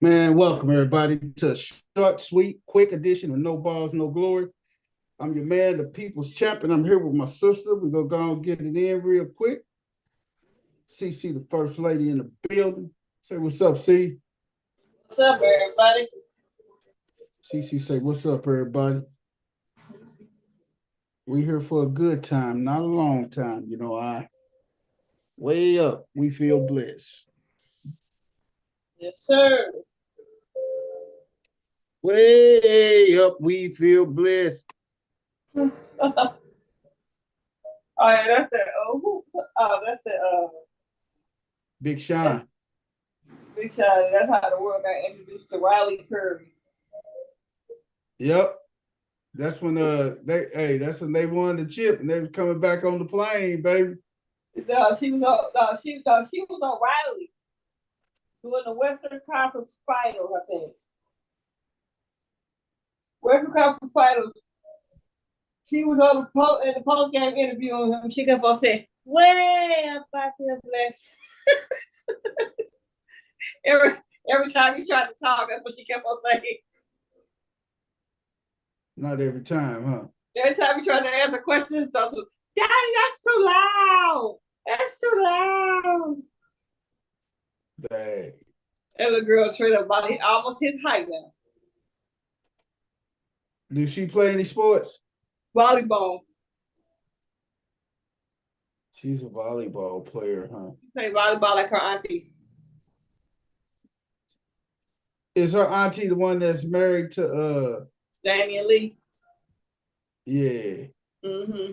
Man, welcome everybody to a short, sweet, quick edition of No Balls, No Glory. I'm your man, the People's Champion. I'm here with my sister. We're going to go and get it in real quick. CC, the first lady in the building. Say what's up, C. What's up, everybody? CC say, what's up, everybody? We here for a good time, not a long time. You know, way up, we feel blessed. Yes, sir. Way up, we feel blessed. Oh, yeah, that's the Big Sean. Big Sean. That's how the world got introduced to Riley Curry. Yep. That's when that's when they won the chip and they was coming back on the plane, baby. No, she was on Riley doing the Western Conference Finals, I think. Western Conference Finals. She was on the post game interview with him. She kept on saying, "Way up, I feel blessed." every time he tried to talk, that's what she kept on saying. Not every time, huh? Every time he tried to answer questions, Daddy, that's too loud. That's too loud. Dang. And the girl trained about almost his height now. Do she play any sports? Volleyball. She's a volleyball player, huh? She played volleyball like her auntie. Is her auntie the one that's married to Daniel Lee? Yeah. Mm-hmm.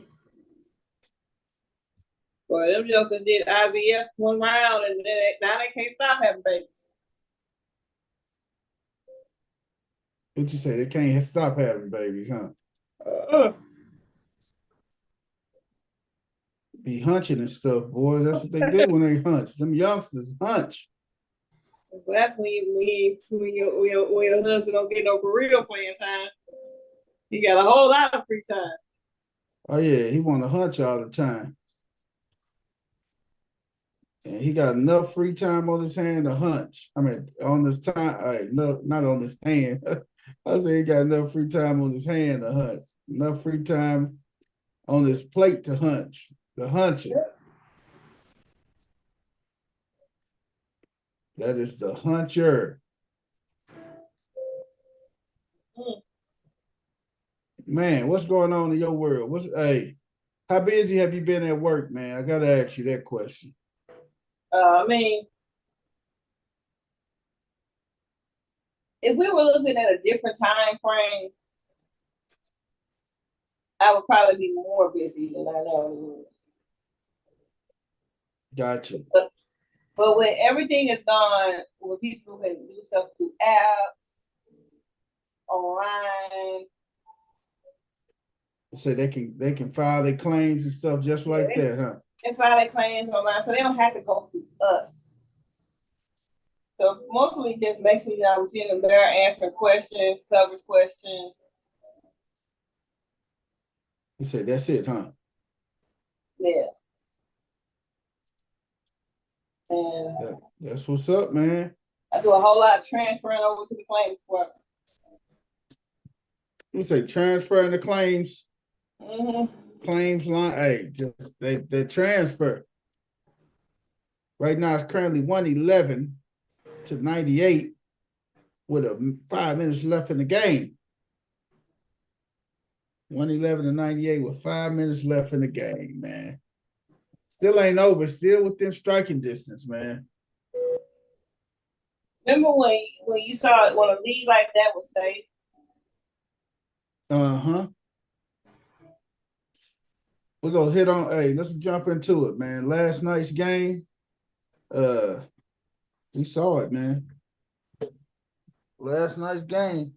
Boy, them jokers did IVF one round and now they can't stop having babies. What you say? They can't stop having babies, huh? Be hunching and stuff, boy. That's what they do when they hunch. Them youngsters hunch. That's when your husband don't get no real playing time. He got a whole lot of free time. Oh yeah, he want to hunch all the time. And he got enough free time on his hand to hunch. I mean, on his time, all right, no, not on his hand. I say he got enough free time on his hand to hunch. Enough free time on his plate to hunch. The huncher. That is the huncher. Man, what's going on in your world? How busy have you been at work, man? I gotta ask you that question. I mean, if we were looking at a different time frame, I would probably be more busy than I know. Gotcha. But when everything is gone, when people can do stuff through apps, online. So they can file their claims and stuff just like that, huh? They file their claims online, so they don't have to go through us. So mostly just makes me I'm getting there answering questions, coverage questions. You say that's it, huh? Yeah. And that's what's up, man. I do a whole lot of transferring over to the claims department. You say transferring the claims. Mm-hmm. Claims line, hey, just they transfer. Right now it's currently 111 to 98 with 5 minutes left in the game. 111 to 98 with 5 minutes left in the game, man. Still ain't over. Still within striking distance, man. Remember when you saw it when a lead like that was safe? Uh-huh. We're gonna hit on. Hey, let's jump into it, man. Last night's game. We saw it, man. Last night's game.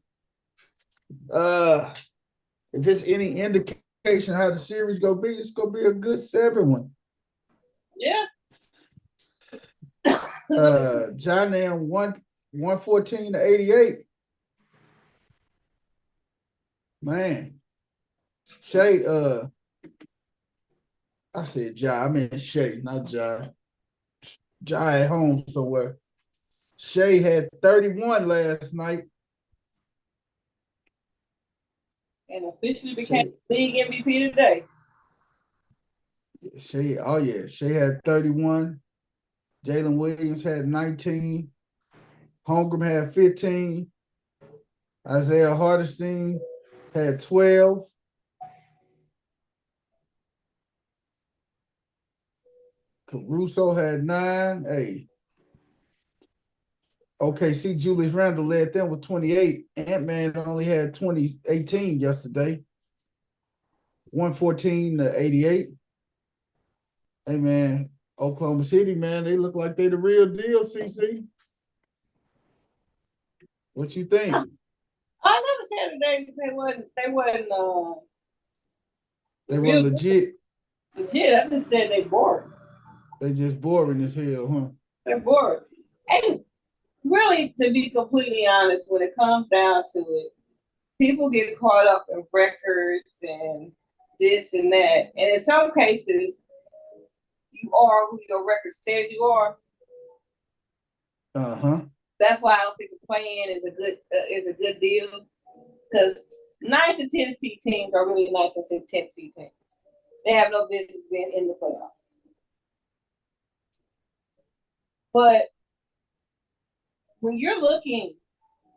If it's any indication how the series gonna be, it's gonna be a good 7-1. Yeah. John Nam 114 to 88. Man. Shay, I said Ja, I mean Shay, not Ja. Ja at home somewhere. Shay had 31 last night. And officially became league MVP today. Shay, oh yeah, Shay had 31. Jalen Williams had 19. Holmgren had 15. Isaiah Hardestein had 12. Caruso had 9. Hey. OKC Julius Randle led them with 28. Ant-Man only had 18 yesterday. 114 to 88. Hey man, Oklahoma City, man, they look like they the real deal, CC. What you think? I never said that they wasn't They weren't legit. Legit, I just said they bored. They just boring as hell, huh? They're bored. And really, to be completely honest, when it comes down to it, people get caught up in records and this and that. And in some cases, you are who your record says you are. Uh-huh. That's why I don't think the play-in is a good deal. Because 9 to 10 seed teams are really 9 to 10 seed teams. They have no business being in the playoffs. But when you're looking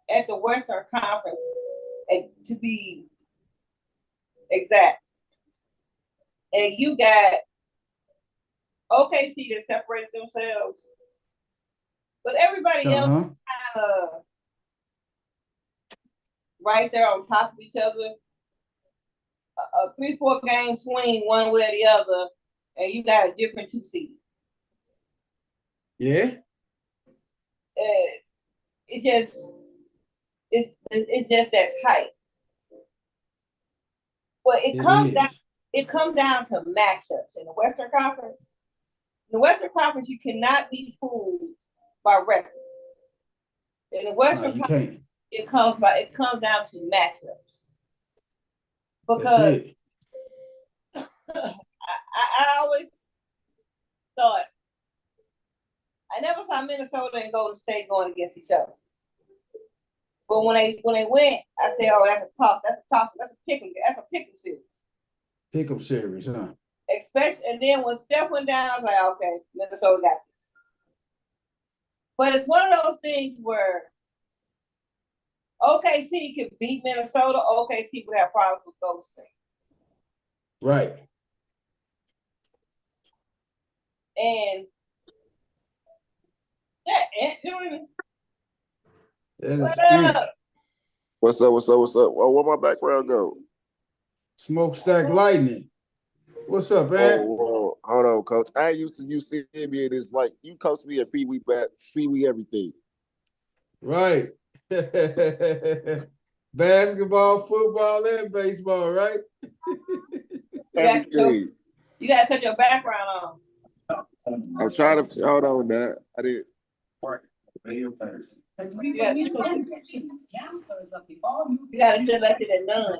at the Western Conference, to be exact, and you got OKC that separated themselves, but everybody else kind of right there on top of each other. A 3-4 game swing one way or the other, and you got a different 2 seed. Yeah. It's just that tight. But it comes down to matchups in the Western Conference. In the Western Conference, you cannot be fooled by records. In the Western Conference, it comes down to matchups. Because I always thought I never saw Minnesota and Golden State going against each other. But when they went, I said, "Oh, that's a toss. That's a toss. That's a pick'em. That's a pick'em series." Pick'em series, huh? Especially, and then when Steph went down, I was like, "Okay, Minnesota got this." But it's one of those things where OKC could beat Minnesota. OKC would have problems with Golden State. Right. And yeah, you know what I mean? What's up? Oh, where my background go? Smokestack Lightning. What's up, man? Whoa. Hold on, coach. I used to use NBA. It's like you coached me at Pee Wee everything. Right. Basketball, football, and baseball, right? Everything. You gotta cut your background on. I'm trying to hold on that. I did. You gotta select it at none.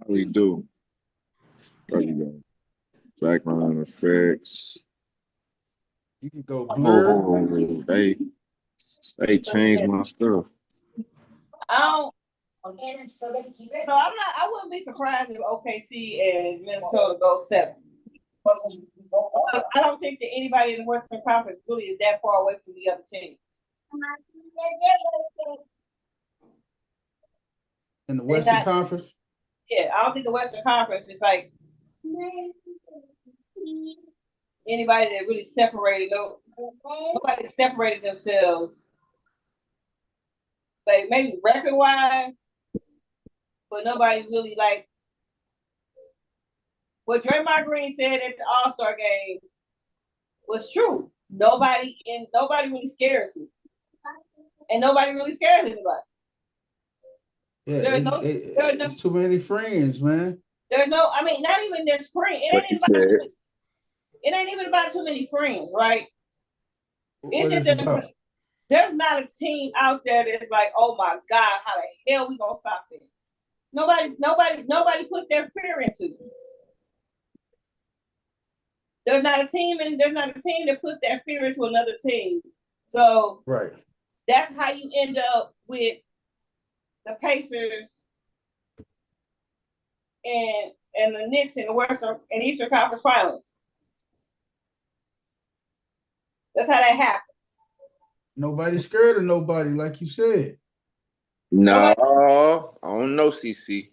We do. There you go. Background effects. You can go blur. Oh, they changed my stuff. So I wouldn't be surprised if OKC and Minnesota go 7. I don't think that anybody in the Western Conference really is that far away from the other team. In the Western Conference? Yeah, I don't think the Western Conference is like anybody that really separated. Nobody separated themselves. Like maybe record wise, but nobody really like what Draymond Green said at the All-Star game was true. Nobody really scares me. And nobody really scares anybody. Yeah, it's too many friends, man. There's no, I mean, not even this friend. It ain't even about too many friends, right? What is it about? There's not a team out there that's like, oh my God, how the hell we gonna stop it? Nobody puts their fear into it. There's not a team that puts their fear into another team. So right. That's how you end up with the Pacers and the Knicks in the Western and Eastern Conference Finals. That's how that happens. Nobody's scared of nobody, like you said. No, I don't know, CC.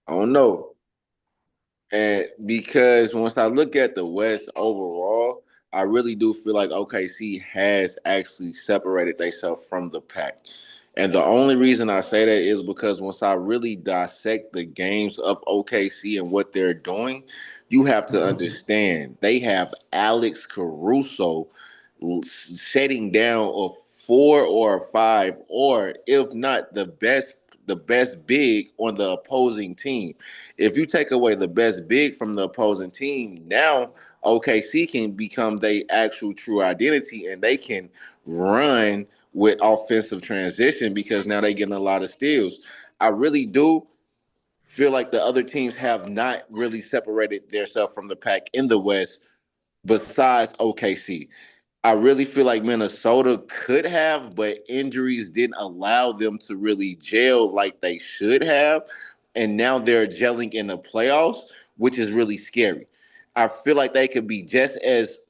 I don't know. And because once I look at the West overall, I really do feel like OKC has actually separated themselves from the pack. And the only reason I say that is because once I really dissect the games of OKC and what they're doing, you have to understand they have Alex Caruso shutting down a 4 or 5, or if not the best big on the opposing team. If you take away the best big from the opposing team, now OKC can become their actual true identity and they can run with offensive transition because now they're getting a lot of steals. I really do feel like the other teams have not really separated themselves from the pack in the West besides OKC. I really feel like Minnesota could have, but injuries didn't allow them to really gel like they should have. And now they're gelling in the playoffs, which is really scary. I feel like they could be just as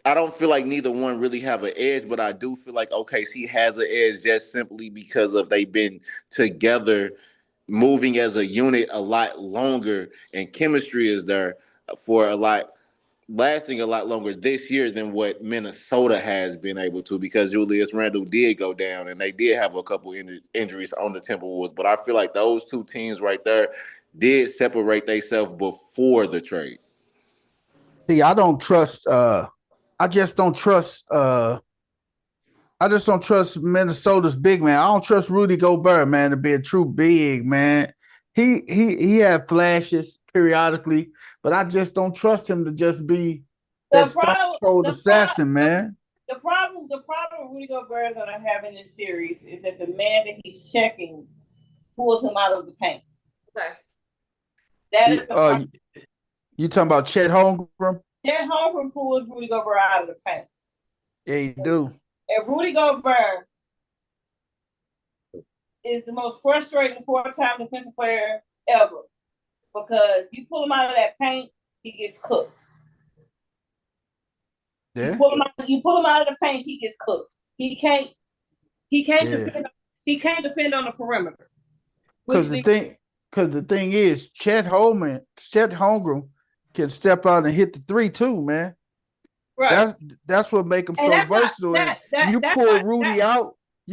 I don't feel like neither one really have an edge, but I do feel like OKC has an edge just simply because of they've been together, moving as a unit a lot longer, and chemistry is there for a lot, lasting a lot longer this year than what Minnesota has been able to because Julius Randle did go down and they did have a couple injuries on the Timberwolves. But I feel like those two teams right there did separate themselves before the trade. See, I just don't trust Minnesota's big man. I don't trust Rudy Gobert, man, to be a true big man. He had flashes periodically, but I just don't trust him to just be that stone cold assassin, man. The problem Rudy Gobert is gonna have in this series is that the man that he's checking pulls him out of the paint. Okay. That is the problem. You talking about Chet Holmgren? Chet Holmgren pulls Rudy Gobert out of the paint. Yeah, you do. And Rudy Gobert is the most frustrating 4-time defensive player ever because you pull him out of that paint, he gets cooked. Yeah. You pull him out of the paint, he gets cooked. He can't defend on the perimeter. Because the thing is, Chet Holmgren can step out and hit the three too, man. Right. That's what makes him so versatile. You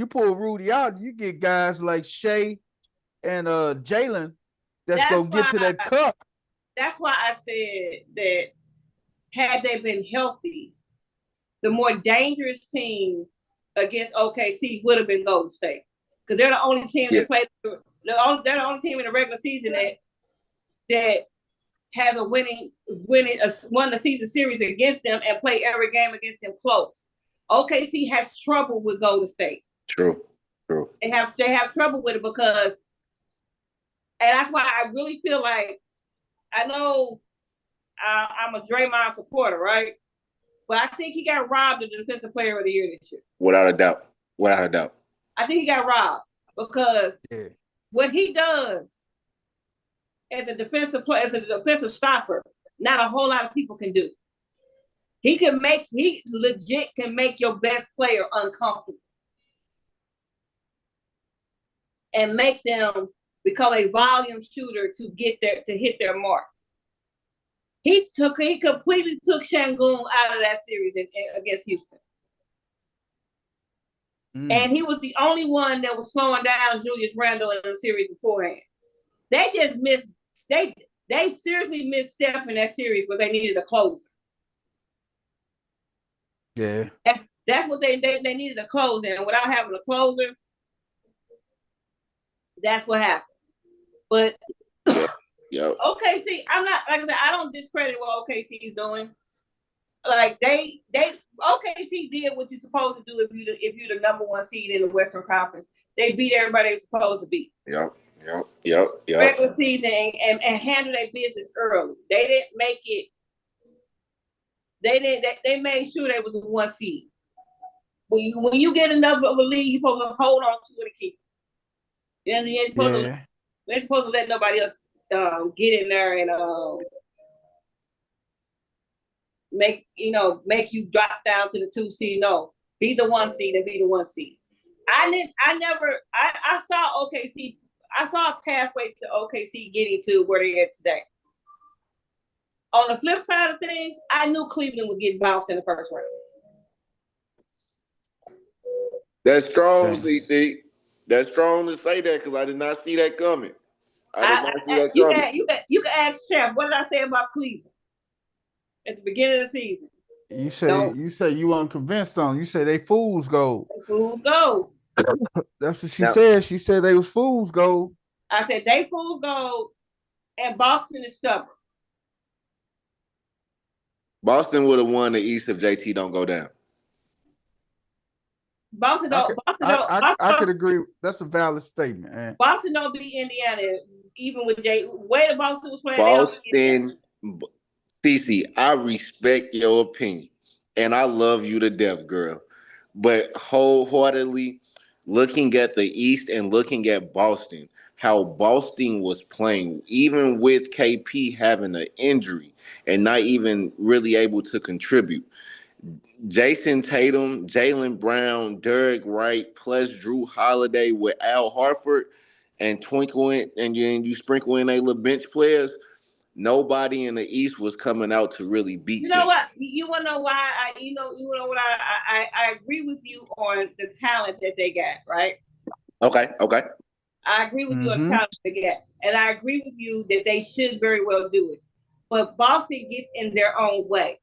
pull Rudy out, you get guys like Shea and Jalen that's gonna get to that cup. That's why I said that had they been healthy, the more dangerous team against OKC would have been Golden State. Because they're the only team that plays. They're the only team in the regular season that has won the season series against them and play every game against them close. OKC has trouble with Golden State. True. They have trouble with it because, and that's why I really feel like I know I'm a Draymond supporter, right? But I think he got robbed of the Defensive Player of the Year this year. Without a doubt. I think he got robbed because what he does as a defensive stopper, not a whole lot of people can do. He legit can make your best player uncomfortable and make them become a volume shooter to hit their mark. He completely took Shangoon out of that series against Houston. And he was the only one that was slowing down Julius Randle in the series beforehand. They just missed. They seriously missed Steph in that series where they needed a closer. Yeah, that's what they needed a closer, and without having a closer, that's what happened. But OKC, I'm not, like I said, I don't discredit what OKC is doing. Like they OKC did what you're supposed to do if you're the number one seed in the Western Conference. They beat everybody they were supposed to beat. Yep. Regular season and handle their business early. They didn't make it. They made sure they was a one seed. When you get enough of a lead, you're supposed to hold on to it and keep it. And they're supposed to let nobody else get in there and make you drop down to the 2 seed. No, be the 1 seed and be the 1 seed. I saw OKC. I saw a pathway to OKC getting to where they're at today. On the flip side of things, I knew Cleveland was getting bounced in the first round. That's strong, CC. That's strong to say that because I did not see that coming. You can ask Chef, what did I say about Cleveland at the beginning of the season? You say you weren't convinced on. You say they fools gold. Fools gold. That's what she said. She said they was fools gold. I said they fools gold, and Boston is stubborn. Boston would have won the East if JT don't go down. Boston don't. I could agree. That's a valid statement. Man. Boston don't beat Indiana, even with way the Boston was playing. Boston, CC, I respect your opinion, and I love you to death, girl. But wholeheartedly, looking at the East and looking at Boston, how Boston was playing, even with KP having an injury and not even really able to contribute. Jason Tatum, Jaylen Brown, Derek Wright, plus Drew Holiday with Al Horford and twinkle in, and you sprinkle in a little bench players. Nobody in the East was coming out to really beat them. You know what? You want to know why? I agree with you on the talent that they got, right? Okay. I agree with you on the talent they got. And I agree with you that they should very well do it. But Boston gets in their own way.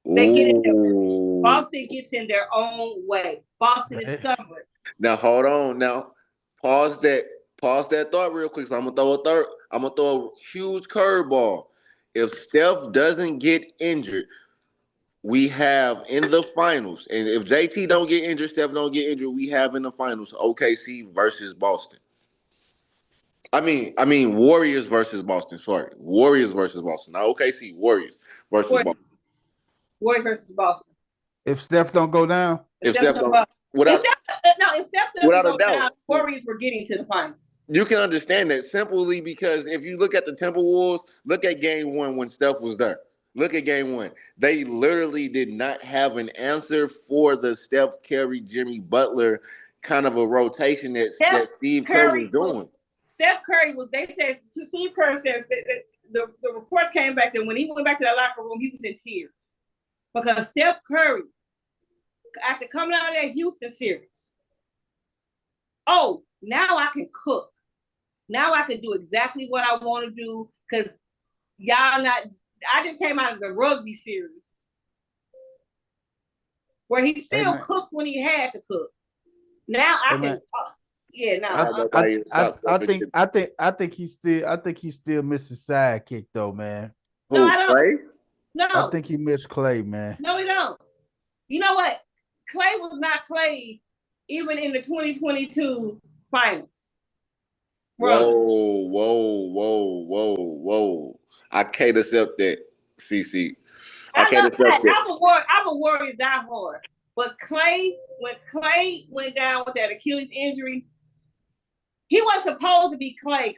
Boston gets in their own way. Boston is stubborn. Now hold on. Now pause that thought real quick. So I'm gonna throw a huge curveball. If Steph doesn't get injured, we have in the finals, and if JT don't get injured, Steph don't get injured, we have in the finals OKC versus Boston. I mean Warriors versus Boston. Sorry, Warriors versus Boston. Not OKC. Warriors versus Boston. Warriors versus Boston. If Steph don't go down, if Steph doesn't go down, Warriors were getting to the finals. You can understand that simply because if you look at the Timberwolves, look at game 1 when Steph was there. Look at game 1. They literally did not have an answer for the Steph Curry, Jimmy Butler kind of a rotation that Steve Kerr was doing. Steph Curry they said, Steve Kerr said that the reports came back that when he went back to the locker room, he was in tears. Because Steph Curry, after coming out of that Houston series, now I can cook. Now I can do exactly what I want to do because I just came out of the rugby series where he still cooked when he had to cook. Now I can. I think he's still missing sidekick though, man. No, I don't. Clay? No, I think he missed Clay, man. No, he don't. You know what? Clay was not Clay even in the 2022 finals. Whoa. I can't accept that, CC. I can't accept that. I'm a Warriors diehard. But when Clay went down with that Achilles injury, he wasn't supposed to be Clay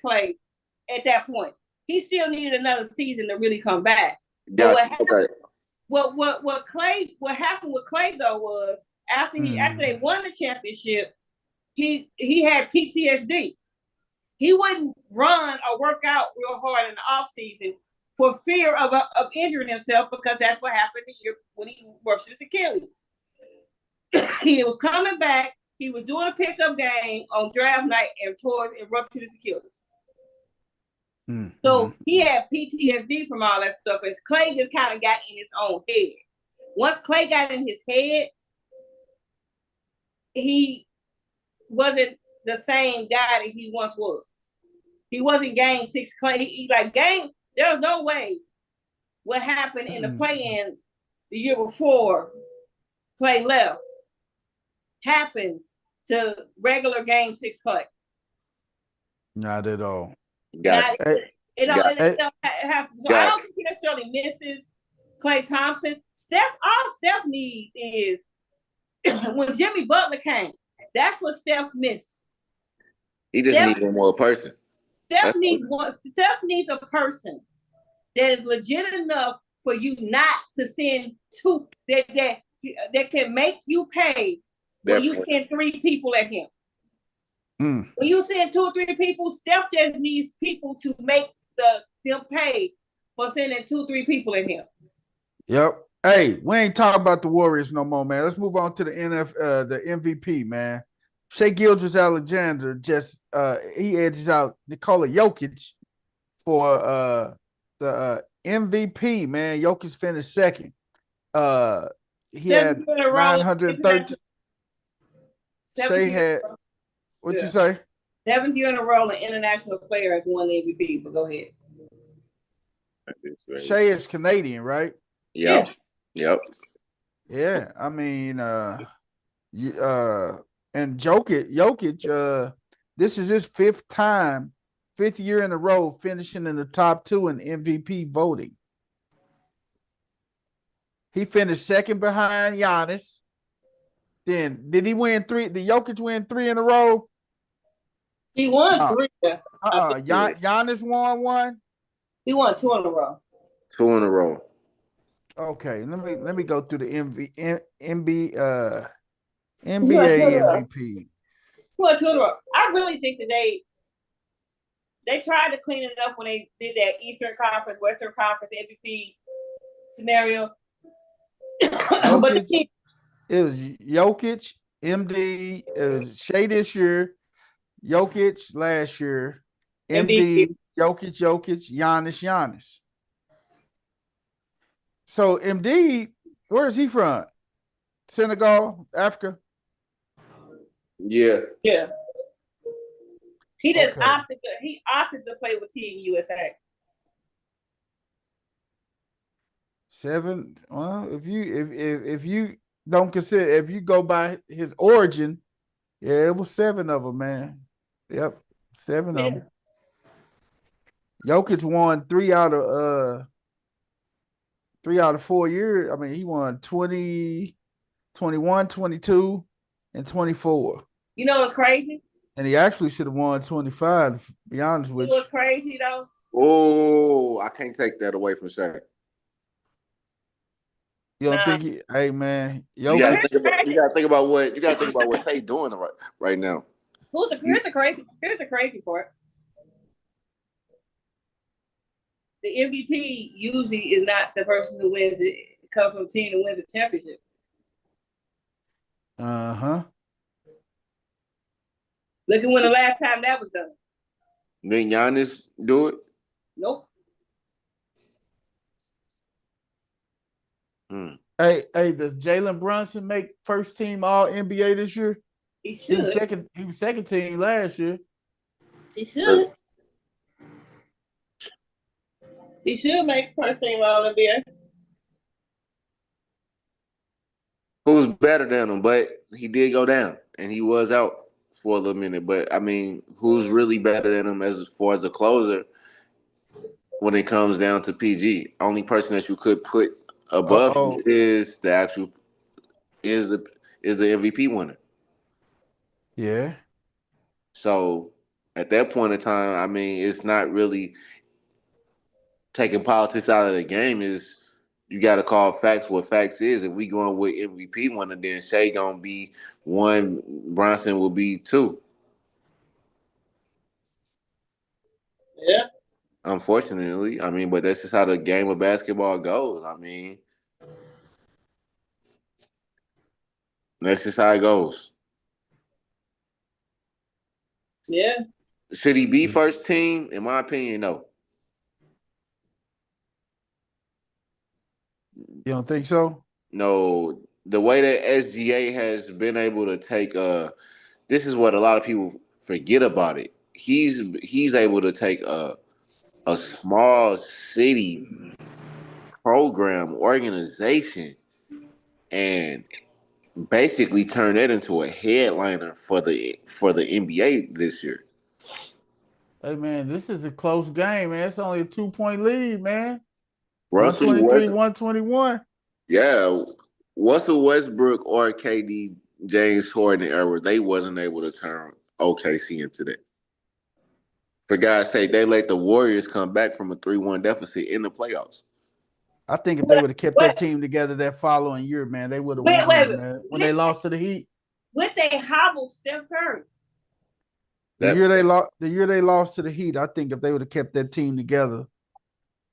at that point. He still needed another season to really come back. What happened with Clay though was after they won the championship, he had PTSD. He wouldn't run or work out real hard in the offseason for fear of injuring himself, because that's what happened when he ruptured his Achilles. He was coming back. He was doing a pickup game on draft night and ruptured his Achilles. Mm-hmm. So he had PTSD from all that stuff. As Clay just kind of got in his own head. Once Clay got in his head, he wasn't the same guy that he once was. He wasn't Game 6 Clay. There was no way what happened in the play-in the year before Clay left happened to regular Game 6 Clay. Not at all. It don't happen. So I don't think he necessarily misses Clay Thompson. All Steph needs is when Jimmy Butler came, that's what Steph missed. He just needs one more person. Steph needs a person that is legit enough for you not to send two that can make you pay when you send 3 people at him. When you send 2 or 3 people, Steph just needs people to make them pay for sending 2 or 3 people at him. Yep. Hey, we ain't talking about the Warriors no more, man. Let's move on to the the MVP, man. Shai Gilgeous-Alexander just he edges out Nikola Jokic for the MVP, man. Jokic finished second. He had 913. Shai had what you say? 7th year in a row, an international player has won the MVP. But go ahead. Shai is Canadian, right? Yep. Yep. Yeah, I mean, and Jokic, this is his 5th year in a row finishing in the top 2 in MVP voting. He finished second behind Giannis. Then did he win 3? Did Jokic win 3 in a row? He won 3. Giannis won 1. He won 2 in a row. 2 in a row. Okay, let me go through the NBA MVP. Well, 2 in a row. I really think that they tried to clean it up when they did that Eastern Conference, Western Conference MVP scenario. But it was Jokic, MD, Shai this year, Jokic last year, MD, Jokic, Giannis. So MD, where is he from? Senegal, Africa? Yeah. Yeah. He just opted to play with Team USA. 7. Well, if you don't consider, if you go by his origin, yeah, it was 7 of them, man. Yep, 7 of them. Jokic won 3 out of 4 years. I mean, he won 20, 21, 22, and 24. You know what's crazy? And he actually should have won 25, to be honest with you. What's crazy, though? Oh, I can't take that away from Shai. You don't think hey, man. You gotta think about what Shai doing right now. Here's the crazy part. The MVP usually is not the person who wins it. It comes from a team that wins the championship. Uh-huh. Look at when the last time that was done. Did Giannis do it? Nope. Hey, does Jalen Brunson make first team All NBA this year? He should. He was second team last year. He should. He should make first team All NBA. Who's better than him? But he did go down, and he was out for a little minute. But I mean, who's really better than him as far as a closer when it comes down to PG? Only person that you could put above him is the MVP winner. Yeah. So at that point in time, I mean, it's not really taking politics out of the game. Is you got to call facts what facts is. If we going with MVP winner, then Shai gonna be 1, Bronson will be 2. Yeah. Unfortunately, I mean, but that's just how the game of basketball goes. I mean, that's just how it goes. Yeah. Should he be first team? In my opinion, no. You don't think so? No, the way that SGA has been able to take this is what a lot of people forget about it. He's able to take a small city program organization and basically turn it into a headliner for the NBA this year. Hey man, this is a close game, man. It's only a 2-point lead, man. Russell 123, West, 121. yeah, Russell Westbrook or KD, James Harden era, they wasn't able to turn OKC into that. For God's sake, they let the Warriors come back from a 3-1 deficit in the playoffs. I think if they What? would have kept that team together that following year, man, they would have Wait, wait, won, man. When they lost to the Heat. What they hobbled Steph Curry. The year they lost to the Heat, I think if they would have kept that team together,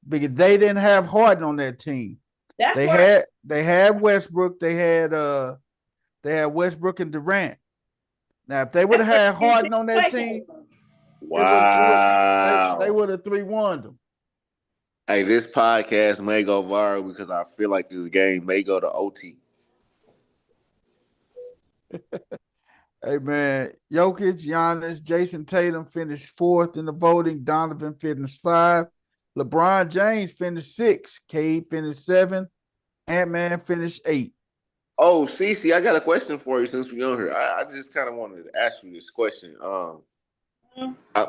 because they didn't have Harden on that team. That's They had Westbrook, they had Westbrook and Durant. Now, if they would have had Harden on that team, they Wow. would have 3-1 them. Hey, this podcast may go viral because I feel like this game may go to OT. Hey man, Jokic, Giannis, Jason Tatum finished 4th in the voting. Donovan finished 5. LeBron James finished 6. Cade finished 7. Ant-Man finished 8. Oh, Cece, I got a question for you since we're on here. I just kind of wanted to ask you this question. I,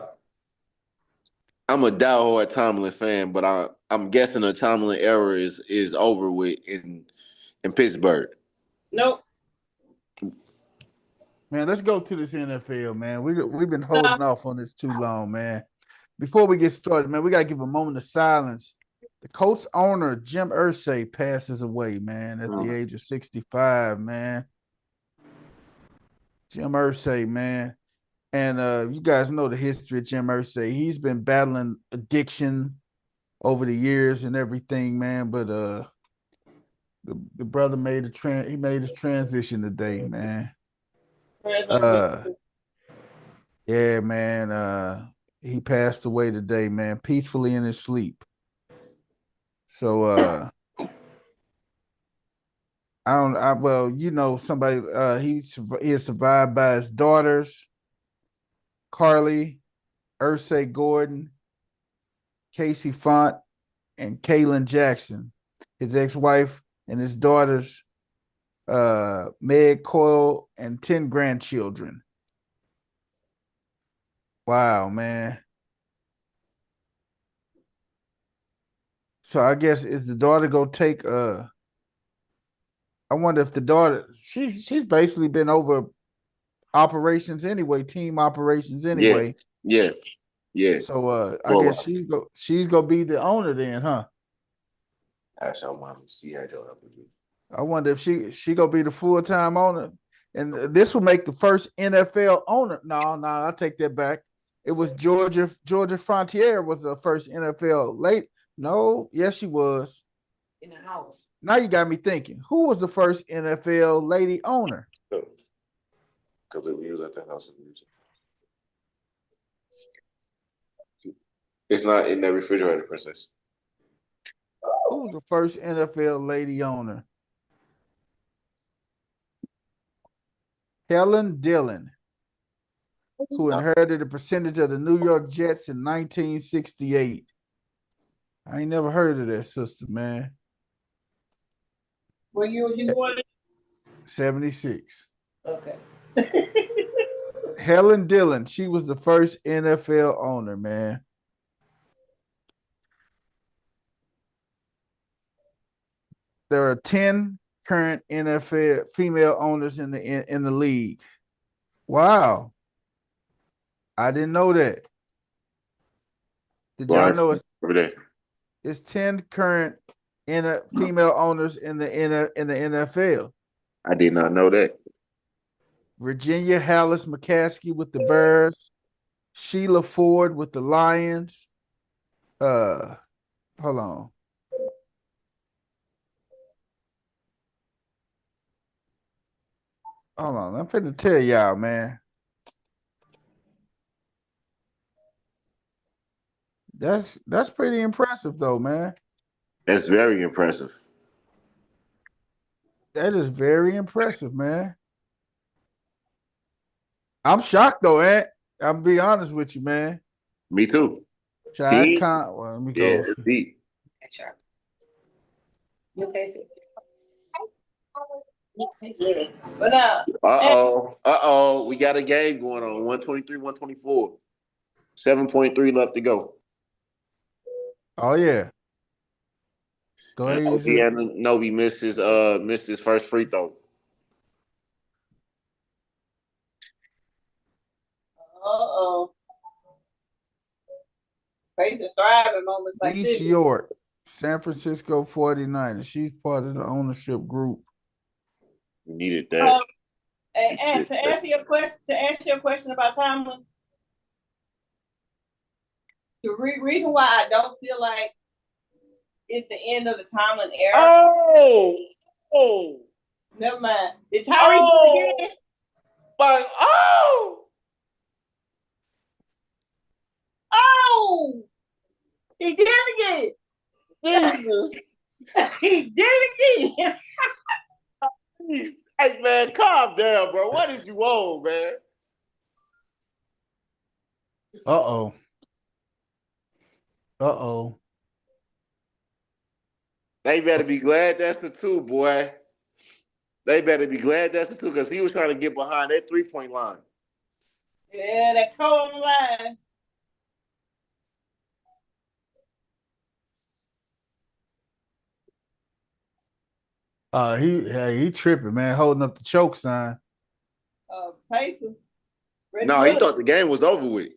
I'm a diehard Tomlin fan, but I'm guessing the Tomlin era is over with in Pittsburgh. nope. Man, let's go to this NFL, man. We've been No. holding off on this too long, man. Before we get started, man, we gotta give a moment of silence. The Colts owner, Jim Irsay, passes away, man, at the age of 65, man. Jim Irsay, man. And you guys know the history of Jim Irsay. He's been battling addiction over the years and everything, man. But the brother made he made his transition today, man. Yeah, man. He passed away today, man, peacefully in his sleep. So well, you know, somebody he is survived by his daughters, Carly, Ursay Gordon, Casey Font, and Kaylin Jackson, his ex-wife, and his daughters, Meg Coyle, and 10 grandchildren. Wow, man. So I guess is the daughter go take I wonder if the daughter she's basically been over operations anyway, team operations anyway. Yeah. So I guess she's gonna be the owner then, huh? Ask your mom. She had your help. I wonder if she gonna be the full-time owner. And this will make the first NFL owner. No, I take that back. It was Georgia Frontier was the first NFL late. No, yes, she was. In the house. Now you got me thinking. Who was the first NFL lady owner? Because we was at the house of music. It's not in the refrigerator, princess. Who was the first NFL lady owner? Helen Dillon, who inherited a percentage of the New York Jets in 1968. I ain't never heard of that sister, man. What year was you born? 76. Okay. Helen Dillon, she was the first NFL owner, man. There are 10 current NFL female owners in the league. Wow. I didn't know that. Did y'all know it's 10 current female owners in the NFL? I did not know that. Virginia Hallis McCaskey with the Bears, Sheila Ford with the Lions, Hold on. Hold on. I'm finna tell y'all, man. That's pretty impressive though, man. That's very impressive. That is very impressive, man. I'm shocked though, Ant. I'll be honest with you, man. Me too. Shad Khan. Well, let me Yeah, go. it's deep. But We got a game going on. 123, 124. 7.3 left to go. Oh yeah. And OG Glazer. Anunoby missed his first free throw. Pacers thrive in moments like Lee this. York, San Francisco 49ers. She's part of the ownership group. We needed that. And to answer your question about Tomlin, the reason why I don't feel like it's the end of the Tomlin era. Oh, never mind. Did Tyree do it again? But He did it again. Jesus. He did it again. Hey man, calm down, bro. What is you on, man? Uh-oh. Uh-oh. They better be glad that's the two, boy. They better be glad that's the two, because he was trying to get behind that 3-point line. Yeah, that cold line. He tripping, man, holding up the choke sign. Pacers. No, he thought the game was over with.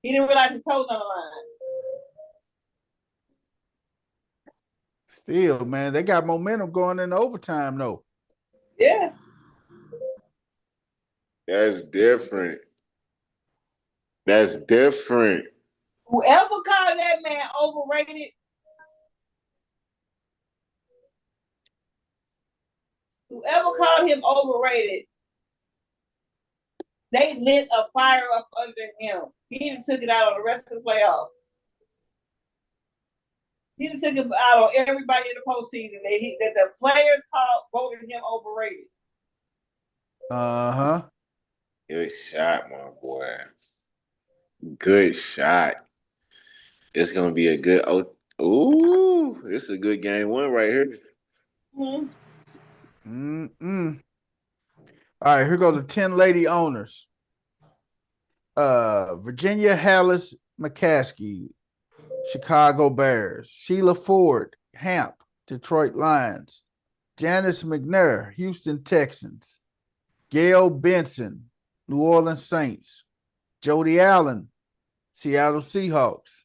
He didn't realize his toes on the line. Still, man, they got momentum going into overtime, though. Yeah. That's different. That's different. Whoever called that man overrated, they lit a fire up under him. He even took it out on the rest of the playoffs. He took it out on everybody in the postseason. That the players voted him overrated. Uh-huh. Good shot, my boy. Good shot. It's gonna be a good. This is a good game one right here. All right, here go the 10 lady owners. Virginia Hallis McCaskey, Chicago Bears. Sheila Ford, Hamp, Detroit Lions. Janice McNair, Houston Texans. Gail Benson, New Orleans Saints. Jody Allen, Seattle Seahawks.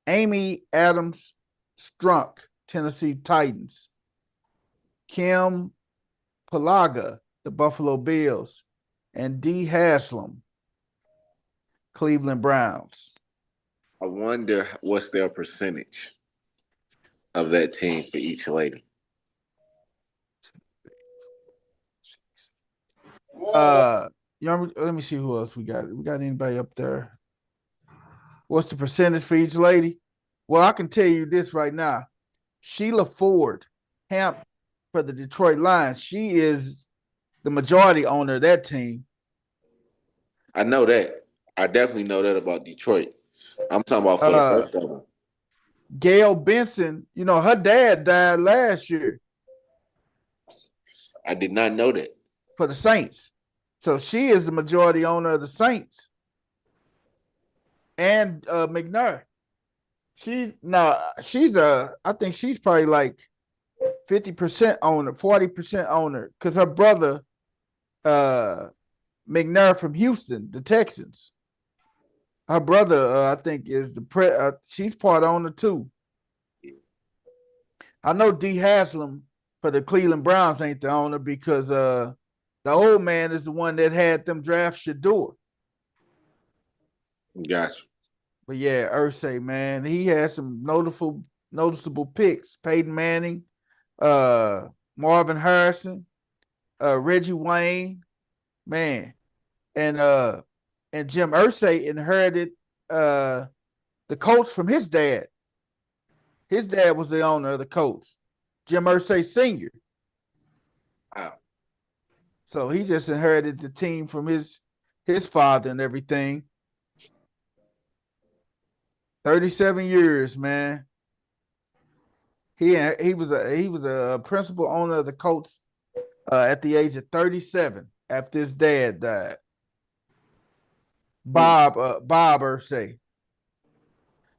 Amy Adams Strunk, Tennessee Titans. Kim Palaga, the Buffalo Bills. And Dee Haslam, Cleveland Browns. I wonder what's their percentage of that team for each lady. Let me see who else we got. We got anybody up there? What's the percentage for each lady? Well, I can tell you this right now. Sheila Ford, Hamp for the Detroit Lions. She is the majority owner of that team. I know that. I definitely know that about Detroit. I'm talking about for the rest of them. Gail Benson, her dad died last year. I did not know that. For the Saints. So she is the majority owner of the Saints. And McNair. I think she's probably like 50% owner, 40% owner, because her brother, McNair from Houston, the Texans. Her brother, I think, is she's part owner too. I know Dee Haslam for the Cleveland Browns ain't the owner because the old man is the one that had them draft Shador. Gotcha. But yeah, Ursay, man, he had some noticeable picks. Peyton Manning, uh, Marvin Harrison, Reggie Wayne, man, and uh, and Jim Irsay inherited uh the Colts from his dad. His dad was the owner of the Colts, Jim Irsay Sr. Wow. So he just inherited the team from his father and everything. 37 years, man. He was a principal owner of the Colts at the age of 37 after his dad died. Bob Irsay.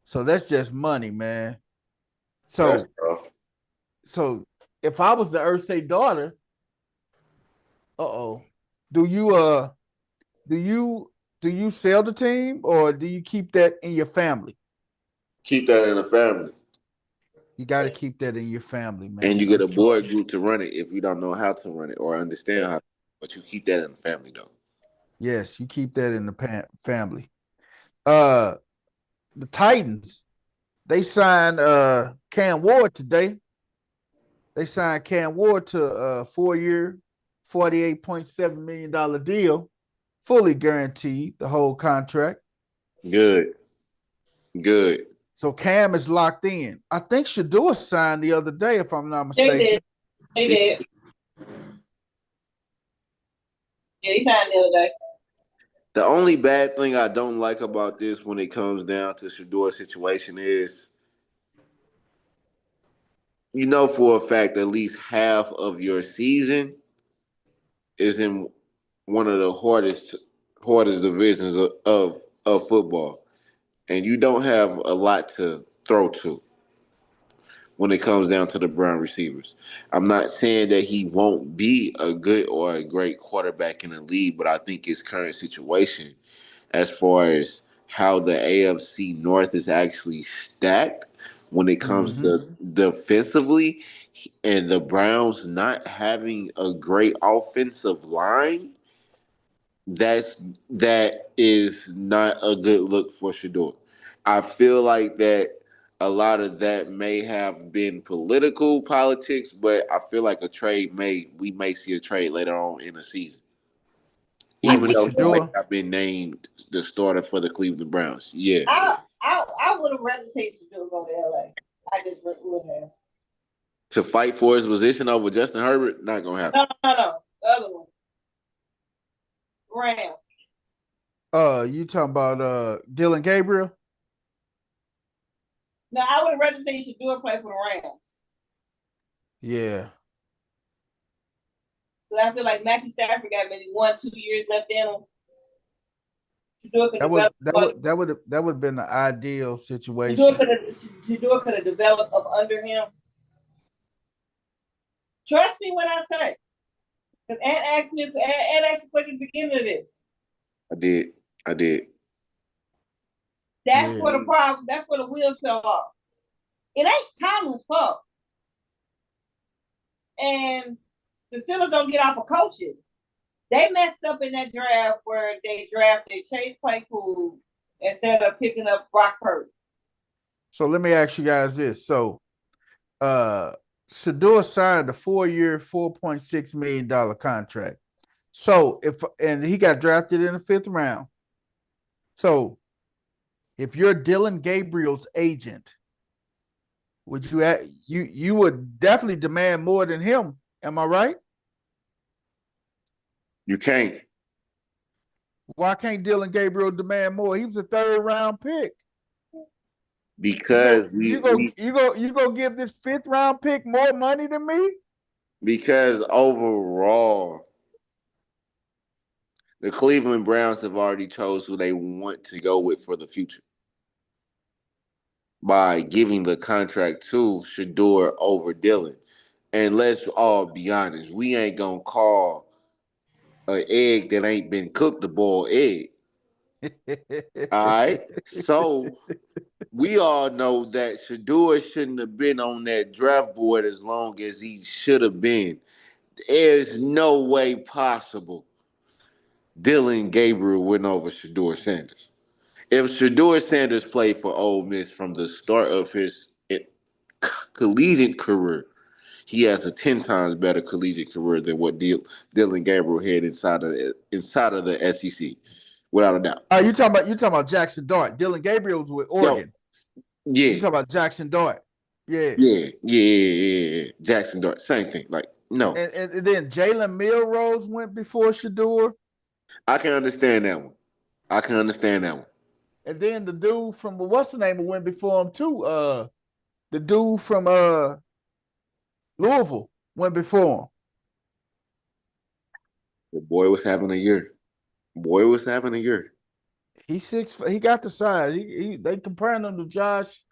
So that's just money, man. That's So tough. so if I was the Irsay daughter, uh-oh. Do you do you do you sell the team or do you keep that in your family? Keep that in the family. You got to keep that in your family, And you man. get a board group to run it if you don't know how to run it or understand how to, but you keep that in the family though. Yes, you keep that in the family. Uh, the Titans, they signed Cam Ward today. They signed Cam Ward to a 4-year, $48.7 million deal, fully guaranteed the whole contract. Good. Good. So Cam is locked in. I think Shador signed the other day, if I'm not They mistaken. did. They did. Yeah, he signed the other day. The only bad thing I don't like about this when it comes down to Shador's situation is, you know for a fact at least half of your season is in one of the hardest divisions of football. And you don't have a lot to throw to when it comes down to the Brown receivers. I'm not saying that he won't be a good or a great quarterback in the league, but I think his current situation, as far as how the AFC North is actually stacked when it comes Mm-hmm. to defensively, and the Browns not having a great offensive line, that is not a good look for Shador. I feel like that a lot of that may have been political politics, but I feel like we may see a trade later on in the season. What Even with though he may Shador? have been named the starter for the Cleveland Browns. Yes. I would have rather seen Shador go to LA. I just would have. To fight for his position over Justin Herbert, not gonna happen. No. The other one. Rams. You talking about Dylan Gabriel? No, I would have rather seen Shador play for the Rams. Yeah. Because I feel like Matthew Stafford got maybe 1-2 years left in him. Shador could That would develop. that would have been the ideal Shador situation. could have developed up under him. Trust me when I say. Because Ed asked me at the beginning of this. I did. That's where the problem. That's where the wheels fell off. It ain't Tomlin's fault. And the Steelers don't get off of coaches. They messed up in that draft where they drafted Chase Claypool instead of picking up Brock Purdy. So let me ask you guys this. So Shador signed a 4-year, $4.6 million contract. So and he got drafted in the 5th round. So if you're Dylan Gabriel's agent, would you would definitely demand more than him? Am I right? You can't. Why can't Dylan Gabriel demand more? He was a 3rd round pick. Because you go give this 5th round pick more money than me? Because overall, the Cleveland Browns have already chose who they want to go with for the future by giving the contract to Shador over Dylan. And let's all be honest, we ain't gonna call an egg that ain't been cooked a boiled egg. All right, so we all know that Shador shouldn't have been on that draft board as long as he should have been. There's no way possible Dylan Gabriel went over Shador Sanders. If Shador Sanders played for Ole Miss from the start of his collegiate career, he has a 10 times better collegiate career than what Dylan Gabriel had inside of the SEC, without a doubt. You talking about Jackson Dart? Dylan Gabriel's with Yo, Oregon. You yeah, talking about Jackson Dart? Yeah. yeah. Jackson Dart, same thing. Like, no, And then Jalen Milrose went before Shador. I can understand that one. I can understand that one. And then the dude from what's the name went before him too. The dude from Louisville went before him. The boy was having a year. Boy was having a year. He's 6. He got the size. They comparing him to Josh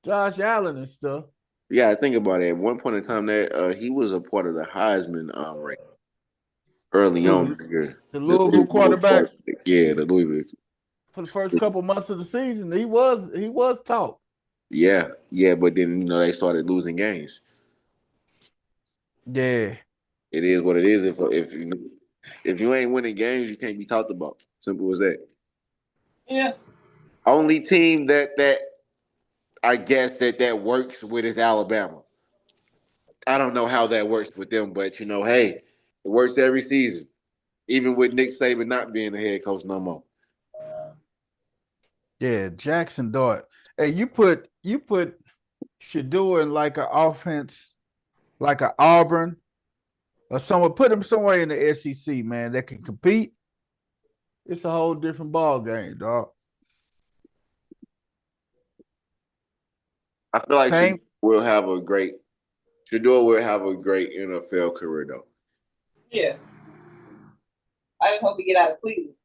Allen and stuff. Yeah, I think about it. At one point in time, that he was a part of the Heisman race early on in the year. The Louisville quarterback. Yeah, the Louisville. For the first couple months of the season, he was top. Yeah, but then they started losing games. Yeah, it is what it is. If you ain't winning games, you can't be talked about. Simple as that. Yeah. Only team that I guess that works with is Alabama. I don't know how that works with them, but hey, it works every season, even with Nick Saban not being the head coach no more. Yeah, Jackson Dart. Hey, you put Shador in like an offense, like an Auburn or someone. Put him somewhere in the SEC, man, that can compete. It's a whole different ball game, dog. I feel like Shador will have a great NFL career though. Yeah. I just hope he get out of Cleveland.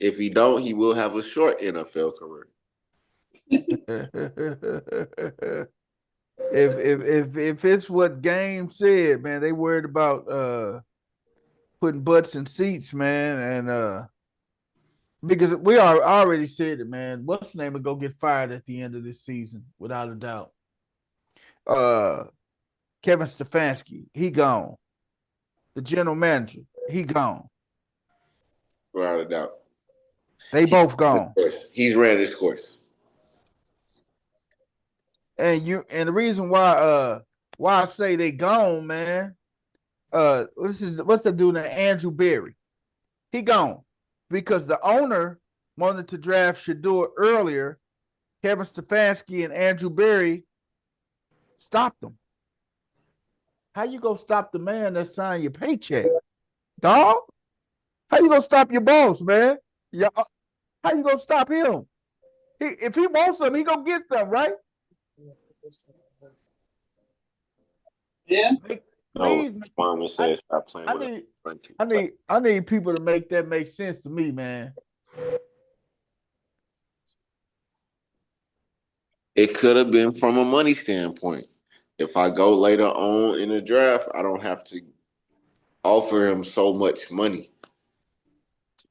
If he don't, he will have a short NFL career. if it's what Game said, man, they worried about putting butts in seats, man, and because we already said it, man. What's the name will go get fired at the end of this season, without a doubt. Kevin Stefanski, he gone. The general manager, he gone. Without a doubt. They both gone. He's ran his course. And the reason why I say they gone, man. What's the dude named Andrew Berry? He gone because the owner wanted to draft Shador earlier. Kevin Stefanski and Andrew Berry stopped them. How you gonna stop the man that signed your paycheck, dog? How you gonna stop your boss, man? Yeah, how you gonna stop him? If he wants something, he gonna get something, right? Yeah. Please, Mama says stop playing with I need people to make that make sense to me, man. It could have been from a money standpoint. If I go later on in the draft, I don't have to offer him so much money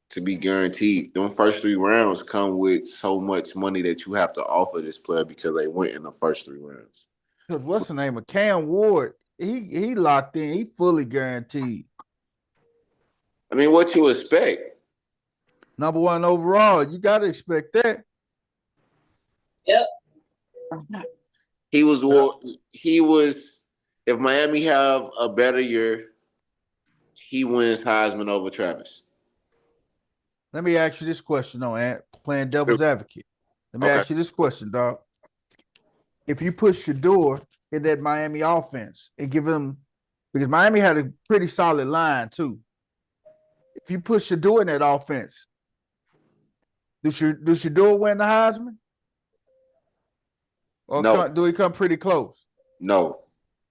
to be guaranteed. Them first 3 rounds come with so much money that you have to offer this player because they went in the first 3 rounds. Because what's the name of Cam Ward? He locked in. He fully guaranteed. I mean, what you expect? Number 1 overall. You got to expect that. Yep. He was. If Miami have a better year, he wins Heisman over Travis. Let me ask you this question, though, Ant. Playing devil's advocate. Let me ask you this question, dog. If you put Shador in that Miami offense and give him, because Miami had a pretty solid line too. If you put Shador in that offense, do Shador win the Heisman? Or No. do he come pretty close? No.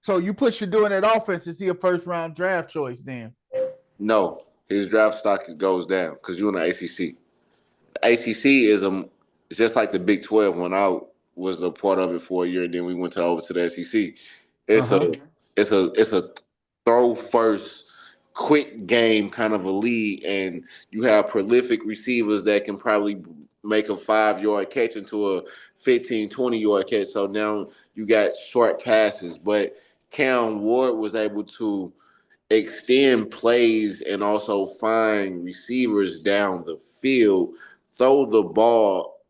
So you put Shador in that offense, is he a first-round draft choice then? No. His draft stock goes down because you're in the ACC. The ACC is just like the Big 12 when I was a part of it for a year, and then we went over to the SEC. It's a throw first, quick game kind of a league, and you have prolific receivers that can probably make a 5-yard catch into a 15, 20-yard catch. So now you got short passes, but Cam Ward was able to extend plays and also find receivers down the field, throw the ball,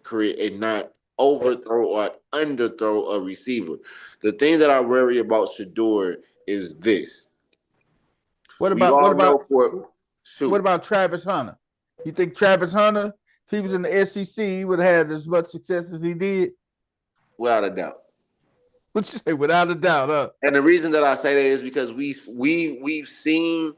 create and not overthrow or underthrow a receiver. The thing that I worry about Shador is this. What We about what all about know for what shoot, about Travis Hunter? You think Travis Hunter, if he was in the SEC, he would have had as much success as he did? without a doubt. What you say? Without a doubt, And the reason that I say that is because we've seen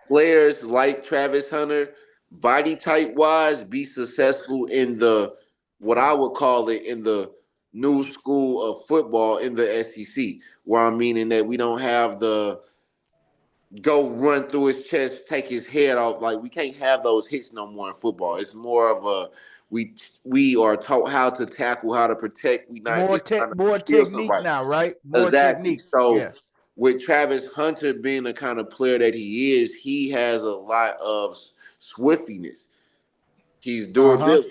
players like Travis Hunter, body type wise, be successful in the what I would call it in the new school of football in the SEC, where I'm meaning that we don't have the go run through his chest, take his head off. Like we can't have those hits no more in football. It's more of a we are taught how to tackle, how to protect. We not just trying to more kill technique somebody. now, right? More Exactly. technique. So Yeah. with Travis Hunter being the kind of player that he is, he has a lot of swiftiness. He's Uh-huh.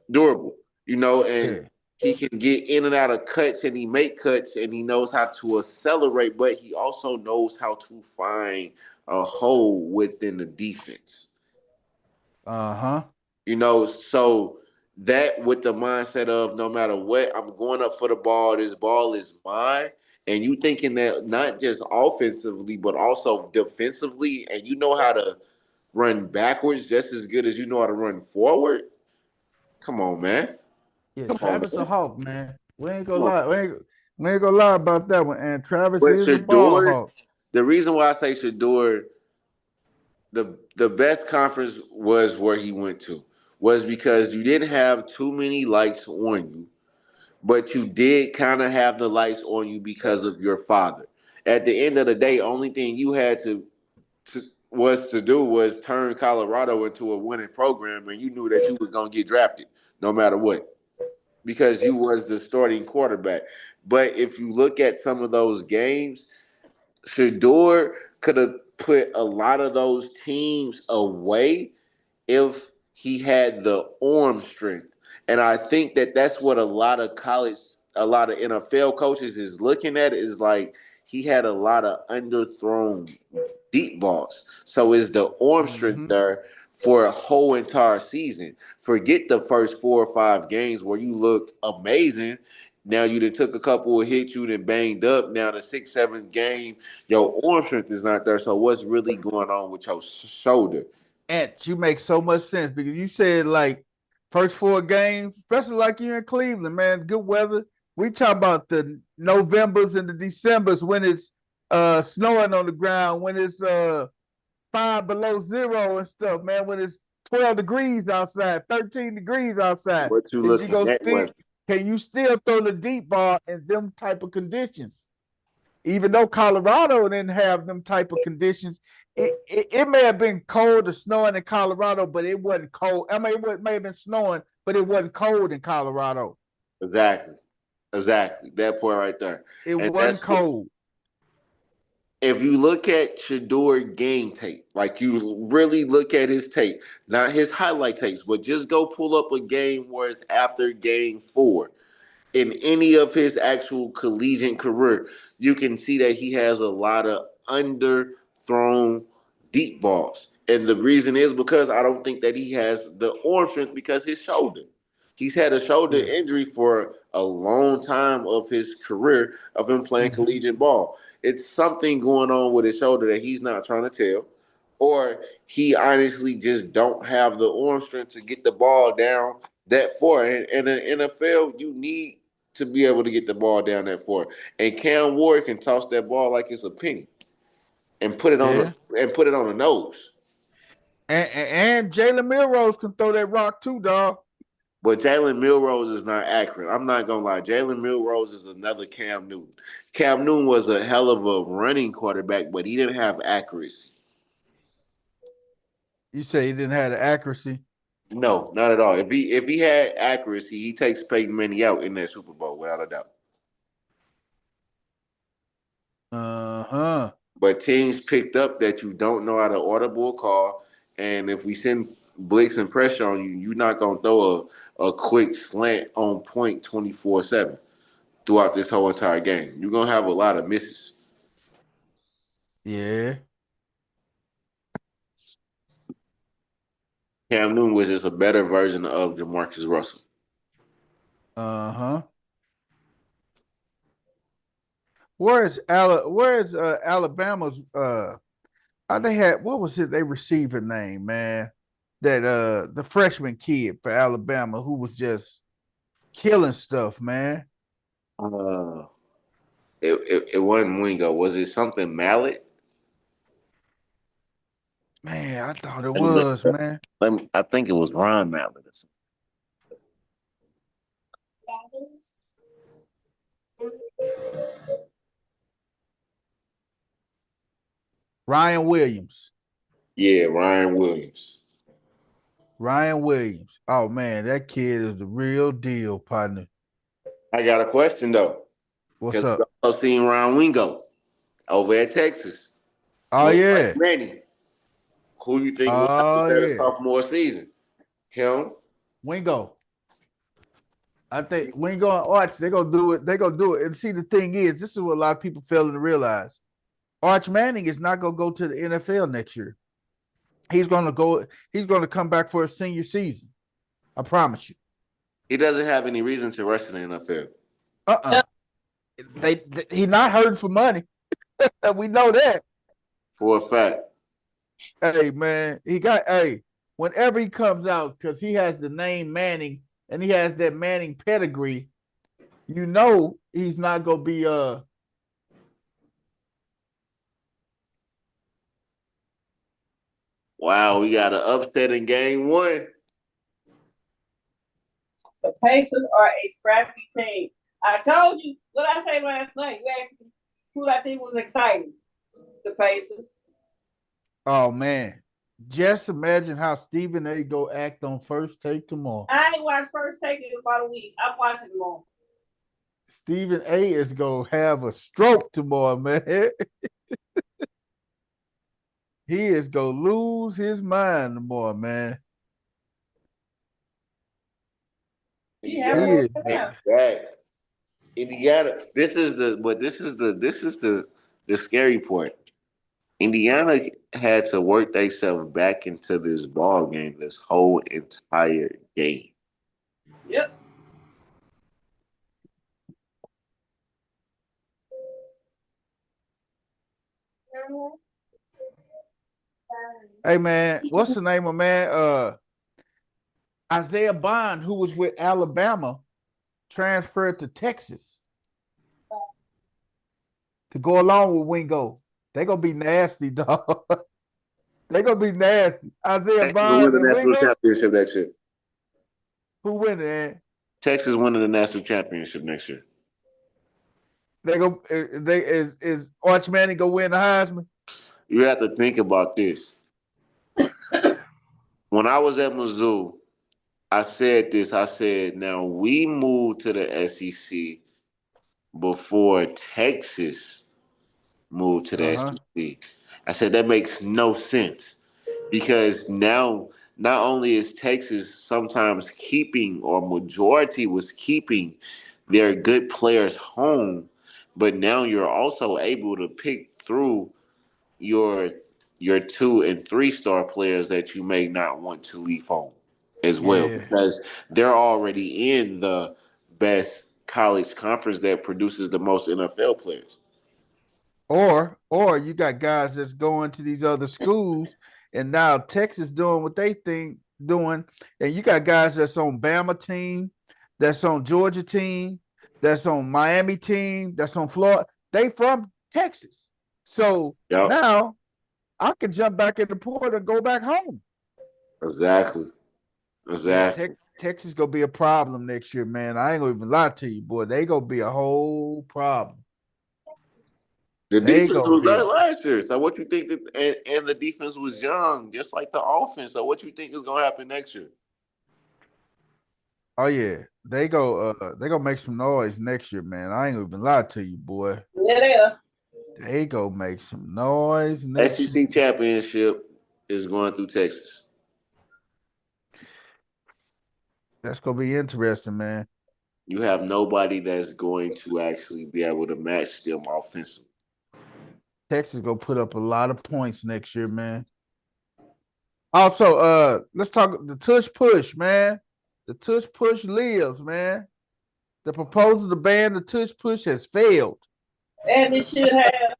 durable, and Yeah. he can get in and out of cuts and he make cuts and he knows how to accelerate, but he also knows how to find a hole within the defense. Uh-huh. So that with the mindset of no matter what, I'm going up for the ball, this ball is mine. And you thinking that not just offensively, but also defensively, and you know how to run backwards just as good as you know how to run forward. Come on, man. Yeah, Come on, Travis a man. Hawk, man. We ain't Come gonna on. lie. We ain't gonna lie about that one. And Travis But is a ball Shador, hawk. the reason why I say Shador, the best conference was where he went to, was because you didn't have too many lights on you, but you did kind of have the lights on you because of your father. At the end of the day, only thing you had to was to do was turn Colorado into a winning program, and you knew that you was gonna get drafted no matter what because you was the starting quarterback. But if you look at some of those games, Shador could have put a lot of those teams away if he had the arm strength. And I think that that's what a lot of NFL coaches is looking at is like he had a lot of underthrown deep balls. So is the arm strength Mm-hmm. there for a whole entire season? Forget the first 4 or 5 games where you look amazing. Now you done took a couple of hits, you done banged up. Now the 6, 7 game, your arm strength is not there. So what's really going on with your shoulder? And you make so much sense because you said like first 4 games, especially like you in Cleveland, man, good weather. We talk about the Novembers and the Decembers when it's snowing on the ground, when it's 5 below 0 and stuff, man, when it's 12 degrees outside, 13 degrees outside. What you Is you looking go at still was can you still throw the deep ball in them type of conditions? Even though Colorado didn't have them type of conditions, it may have been cold or snowing in Colorado, but it wasn't cold. I mean, it may have been snowing, but it wasn't cold in Colorado. exactly, exactly that point right there. It And wasn't that's what cold. if you look at Shador game tape, like you really look at his tape, not his highlight tapes, but just go pull up a game where it's after game 4 in any of his actual collegiate career, you can see that he has a lot of underthrown deep balls. And the reason is because I don't think that he has the arm strength because his shoulder. He's had a shoulder Yeah. injury for a long time of his career of him playing Mm-hmm. collegiate ball. It's something going on with his shoulder that he's not trying to tell, or he honestly just don't have the arm strength to get the ball down that far. And in the NFL, you need to be able to get the ball down that far. And Cam Ward can toss that ball like it's a penny and put it on Yeah. the nose. And Jalen Milrose can throw that rock too, dog. But Jalen Milrose is not accurate. I'm not gonna lie. Jalen Milrose is another Cam Newton. Cam Newton was a hell of a running quarterback, but he didn't have accuracy. You say he didn't have the accuracy. No, not at all. If he had accuracy, he takes Peyton Manning out in that Super Bowl without a doubt. Uh-huh. But teams picked up that you don't know how to audible call, and if we send blitz and pressure on you, you're not gonna throw a quick slant on point 24/7 throughout this whole entire game. You're gonna have a lot of misses. Yeah. Cam Newton was just a better version of Jamarcus Russell. Uh-huh. Where's Alabama's they had what was it they receiver name, man? That the freshman kid for Alabama who was just killing stuff, man. Uh, it wasn't Wingo. Was it something Mallet? Man, I thought it Let was, man. I think it was Ron Mallet. Ryan Williams. Yeah, Ryan Williams. Ryan Williams. Oh man, that kid is the real deal, partner. I got a question though, What's because we up? also seen Ron Wingo over at Texas Oh with Mike yeah. Manning. Who you think will have the Oh better yeah. sophomore season? Him? Wingo. I think Wingo and Arch, they're gonna do it. They're gonna do it. And see, the thing is, this is what a lot of people fail to realize. Arch Manning is not gonna go to the NFL next year. He's gonna come back for a senior season. I promise you. He doesn't have any reason to rush in the NFL. Uh-uh. He not hurting for money. We know that. For a fact. Hey man, whenever he comes out, because he has the name Manning and he has that Manning pedigree, you know he's not gonna be Wow, we got an upset in game one. The Pacers are a scrappy team. I told you what I say last night. You asked me who I think was exciting. The Pacers. oh man. Just imagine how Stephen A go act on first take tomorrow. I ain't watched First Take in about a week. I'm watching more. Stephen A is gonna have a stroke tomorrow, man. He is gonna lose his mind tomorrow, man. Indiana He came is. back. Indiana. This is the scary part. Indiana had to work themselves back into this ball game this whole entire game. Yep. Hey man, what's the name of man? Isaiah Bond, who was with Alabama, transferred to Texas to go along with Wingo. They gonna be nasty, dog. They gonna be nasty. Isaiah Texas will win Bond the and national Wingo, championship next year. who win it? Texas winning the national championship next year. They go. They is Arch Manning gonna win the Heisman? You have to think about this. When I was at Mizzou, I said this. I said, now we moved to the SEC before Texas moved to the Uh-huh. SEC. I said that makes no sense because now not only is Texas sometimes keeping or majority was keeping their good players home, but now you're also able to pick through your your 2 and 3 star players that you may not want to leave home as well Yeah. because they're already in the best college conference that produces the most NFL players. Or you got guys that's going to these other schools, and now Texas doing what they think doing, and you got guys that's on Bama team, that's on Georgia team, that's on Miami team, that's on Florida. They from Texas, so Yep, now I can jump back in the port and go back home. exactly, Yeah, exactly. Texas gonna be a problem next year, man. I ain't gonna even lie to you, boy. They gonna be a whole problem. The They defense gonna was be. there last year, so what you think that? And the defense was young, just like the offense. So what you think is going to happen next year? Oh yeah, they gonna make some noise next year, man. I ain't gonna even lie to you, boy. Yeah, they are. They gonna make some noise next year. SEC championship is going through Texas. That's gonna be interesting, man. You have nobody that's going to actually be able to match them offensively. Texas gonna put up a lot of points next year, man. Also, let's talk the tush push, man. The tush push lives, man. The proposal to ban the tush push has failed. As it should have.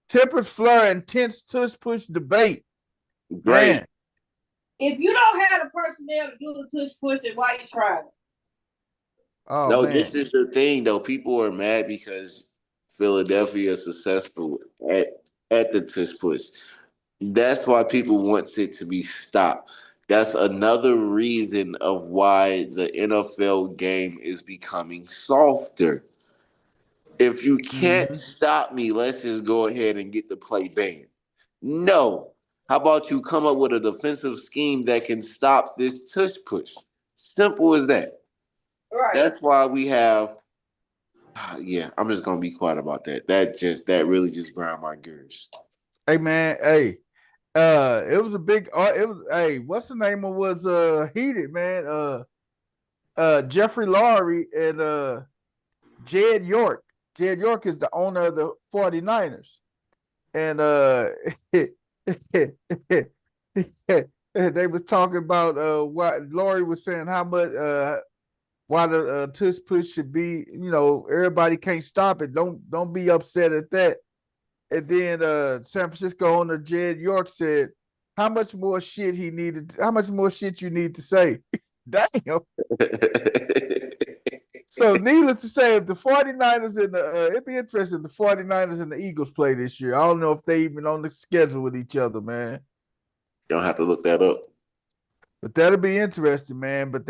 Tempers flare intense tush push debate. Great. Man. If you don't have the personnel to do the tush push, then why you trying? Oh, No, man. this is the thing though. People are mad because Philadelphia is successful at the tush push. That's why people want it to be stopped. That's another reason of why the NFL game is becoming softer. If you can't stop me, let's just go ahead and get the play banned. No. How about you come up with a defensive scheme that can stop this tush push? Simple as that. Right. That's why we have. Yeah, I'm just gonna be quiet about that. That really just ground my gears. Hey, man. Hey, it was a big. It was. Hey, what's the name of was heated, man? Jeffrey Lurie and Jed York. Jed York is the owner of the 49ers. And they was talking about what Laurie was saying, how much why the tush push should be, everybody can't stop it. Don't be upset at that. And then San Francisco owner Jed York said, how much more shit you need to say? Damn. So needless to say, if the 49ers and it'd be interesting if the 49ers and the Eagles play this year. I don't know if they even on the schedule with each other, man. You don't have to look that up. But that'll be interesting, man. But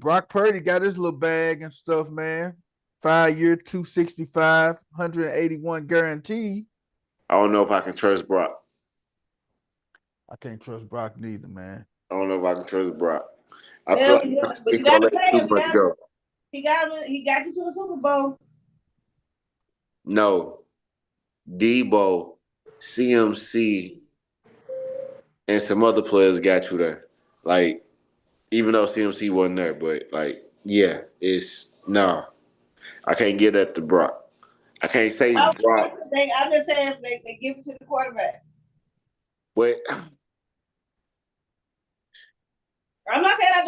Brock Purdy got his little bag and stuff, man. 5-year, 265, 181 guarantee. I don't know if I can trust Brock. I can't trust Brock neither, man. I don't know if I can trust Brock. I feel like but you gonna gotta let too much go. He got you to a Super Bowl. No. Debo, CMC, and some other players got you there. Like, even though CMC wasn't there, but yeah, it's no. I can't get at the Brock. I can't say Brock. I'm just saying they give it to the quarterback. But I'm not saying I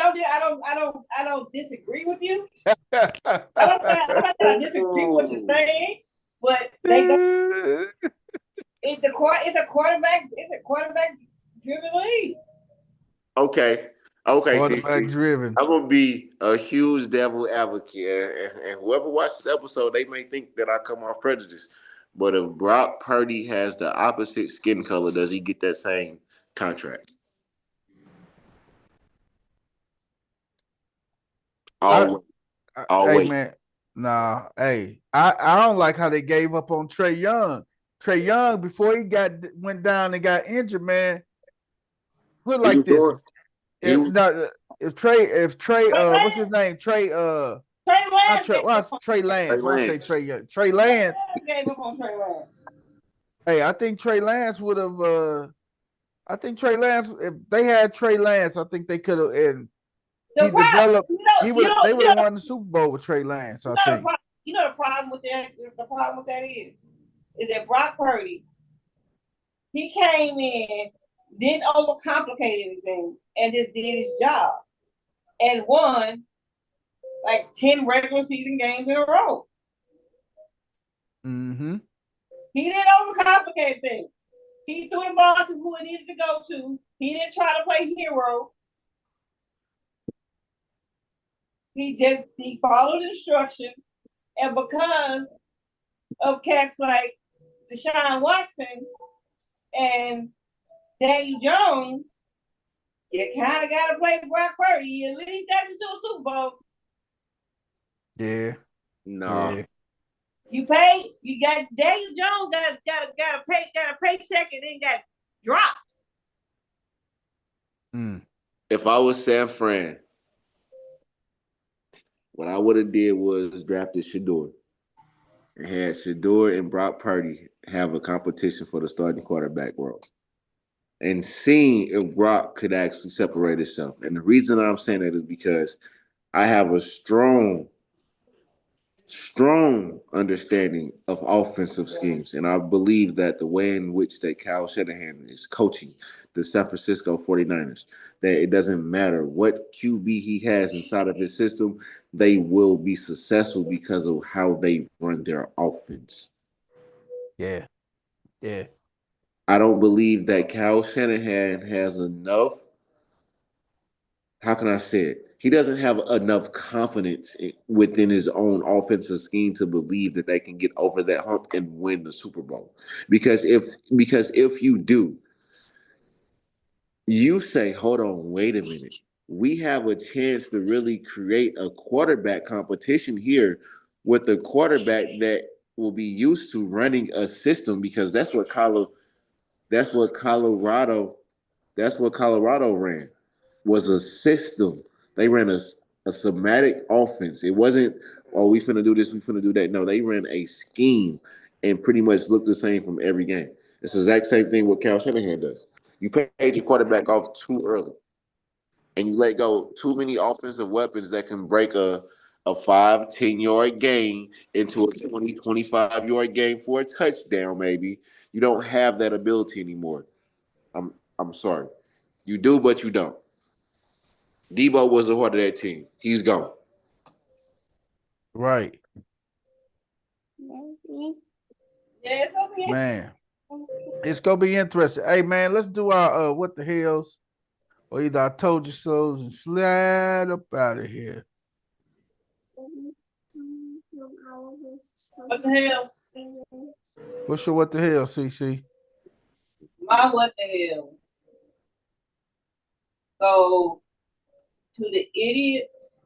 don't disagree with you. I'm not saying I disagree with what you're saying, but they go. It's a quarterback driven league. Okay, Quarterback CC. driven. I'm gonna be a huge devil advocate, and whoever watches this episode, they may think that I come off prejudice. But if Brock Purdy has the opposite skin color, does he get that same contract? Hey, man. Nah, hey, I don't like how they gave up on Trey Young. Trey Young, before he went down and got injured, man. Put it like this: if Trey, what's his name? Trey Lance. Trey Lance. When I say Trey Young, Trey Lance. Gave up on Trey Lance. Hey, I think Trey Lance would have. I think Trey Lance, if they had Trey Lance, I think they could have. And he developed. They would have won the Super Bowl with Trey Lance. I think. The problem with that. The problem with that is that Brock Purdy, he came in, didn't overcomplicate anything, and just did his job, and won like 10 regular season games in a row. Mm-hmm. He didn't overcomplicate things. He threw the ball to who it needed to go to. He didn't try to play hero. He followed instructions, and because of cats like Deshaun Watson and Daniel Jones, you kind of got to play Brock Purdy. At least got you to a Super Bowl. Yeah. No. Yeah. You got Daniel Jones got a paycheck and then got dropped. If I was San Fran, what I would have did was drafted Shador and had Shador and Brock Purdy have a competition for the starting quarterback role, and seeing if Brock could actually separate himself. And the reason I'm saying that is because I have a strong strong understanding of offensive schemes. And I believe that the way in which that Kyle Shanahan is coaching the San Francisco 49ers, that it doesn't matter what QB he has inside of his system, they will be successful because of how they run their offense. Yeah. Yeah. I don't believe that Kyle Shanahan has enough. How can I say it? He doesn't have enough confidence within his own offensive scheme to believe that they can get over that hump and win the Super Bowl. Because if you do, you say, hold on, wait a minute. We have a chance to really create a quarterback competition here with a quarterback that will be used to running a system because that's what Colorado that's what Colorado ran was a system. They ran a somatic offense. It wasn't, oh, we finna do this, we finna do that. No, they ran a scheme and pretty much looked the same from every game. It's the exact same thing what Cal Shanahan does. You paid your quarterback off too early, and you let go too many offensive weapons that can break a 5-10 yard gain into a 20-25 yard game for a touchdown, maybe. You don't have that ability anymore. I'm sorry. You do, but you don't. Debo was a part of that team. He's gone. Right. Yeah, it's gonna be Man. It's gonna be interesting. Hey man, let's do our what the hells. Or either I told you so's and slide up out of here. what the hell? What's your what the hell, CC? My what the hell? Go to the idiots,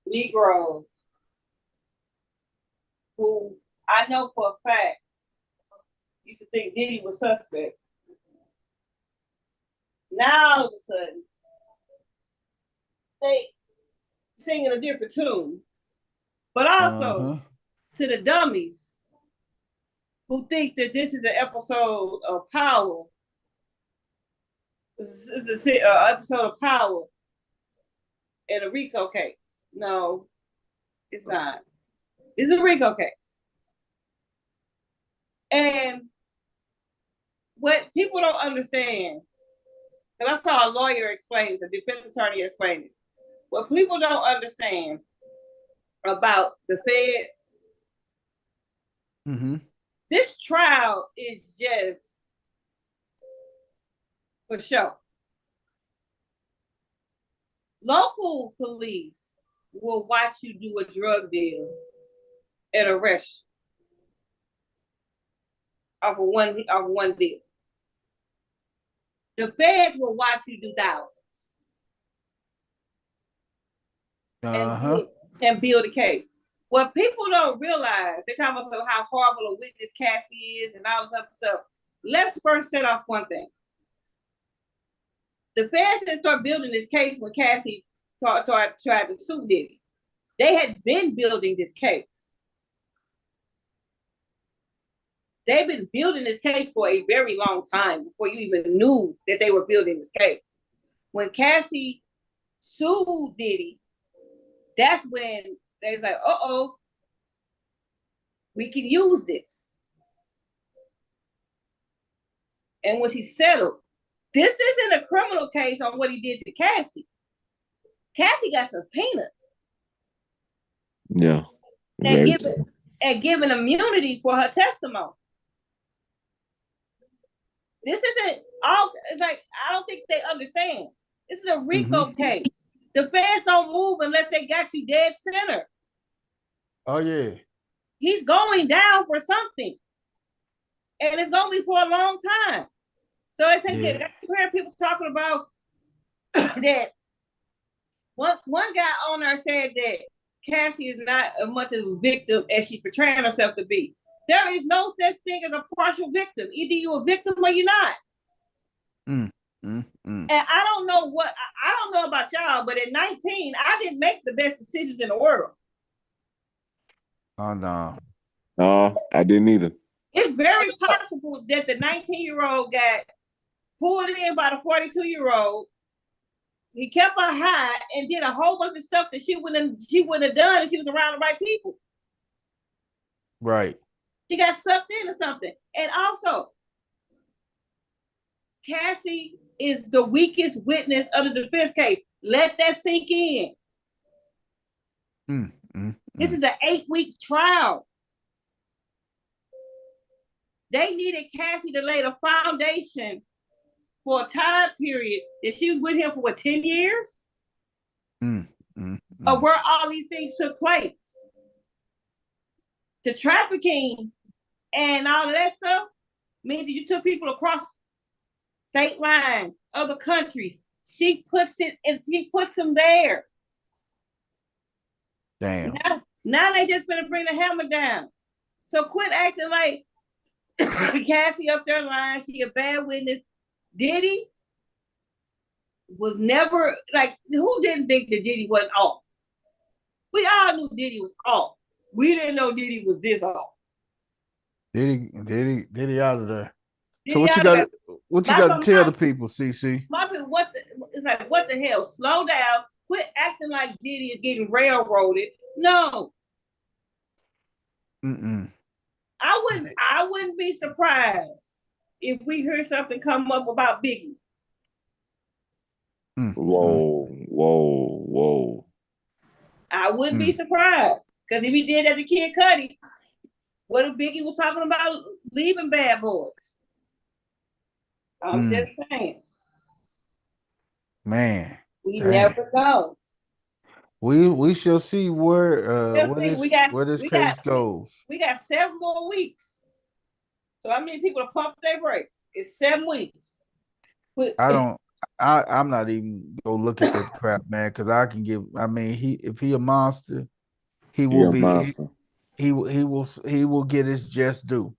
Negroes, who I know for a fact used to think Diddy was suspect. Now all of a sudden, they singing a different tune. But also to the dummies who think that this is an episode of Power. This is an episode of Power in a RICO case. No, it's not. It's a RICO case. And what people don't understand, and I saw a lawyer explain it, a defense attorney explain it. What people don't understand about the feds, this trial is just for show. Local police will watch you do a drug deal and arrest you off of one deal. The feds will watch you do thousands and build a case. What people don't realize, they're talking about how horrible a witness Cassie is and all this other stuff. Let's first set off one thing. The feds didn't start building this case when Cassie tried to sue Diddy. They had been building this case. They've been building this case for a very long time before you even knew that they were building this case. When Cassie sued Diddy, that's when they was like, we can use this. And when she settled, this isn't a criminal case on what he did to Cassie. Cassie got subpoenaed. Yeah. And given immunity for her testimony. This isn't all, it's like, I don't think they understand. This is a RICO case. The feds don't move unless they got you dead center. Oh, yeah. He's going down for something. And it's going to be for a long time. So I think that I hear people talking about that. One guy on there said that Cassie is not as much of a victim as she's portraying herself to be. There is no such thing as a partial victim. Either you're a victim or you're not. And I don't know about y'all, but at 19, I didn't make the best decisions in the world. Oh, no. No, I didn't either. It's very possible that the 19-year-old got pulled in by the 42-year-old he kept her high and did a whole bunch of stuff that she wouldn't have done if she was around the right people. Right. She got sucked into something. And also, Cassie is the weakest witness of the defense case. Let that sink in. This is an 8-week trial. They needed Cassie to lay the foundation for a time period that she was with him for 10 years? Of where all these things took place. The trafficking and all of that stuff means that you took people across state lines, other countries. She puts them there. Damn. Now they just gonna bring the hammer down. So quit acting like Cassie up there lying. She a bad witness. Diddy was never like, who didn't think that Diddy wasn't off? We all knew Diddy was off. We didn't know Diddy was this off. Diddy out of there. Diddy so what you got to tell the people, CC? My people, it's like, what the hell? Slow down. Quit acting like Diddy is getting railroaded. No. I wouldn't be surprised if we hear something come up about Biggie. Whoa. I wouldn't be surprised. Because if he did that to Kid Cudi, what if Biggie was talking about leaving Bad Boys? I'm just saying. Man. We never know. We shall see where this case goes. We got 7 more weeks. So how many people to pump their brakes? It's 7 weeks. I'm not even gonna look at that crap, man, because if he a monster, he will get his just due.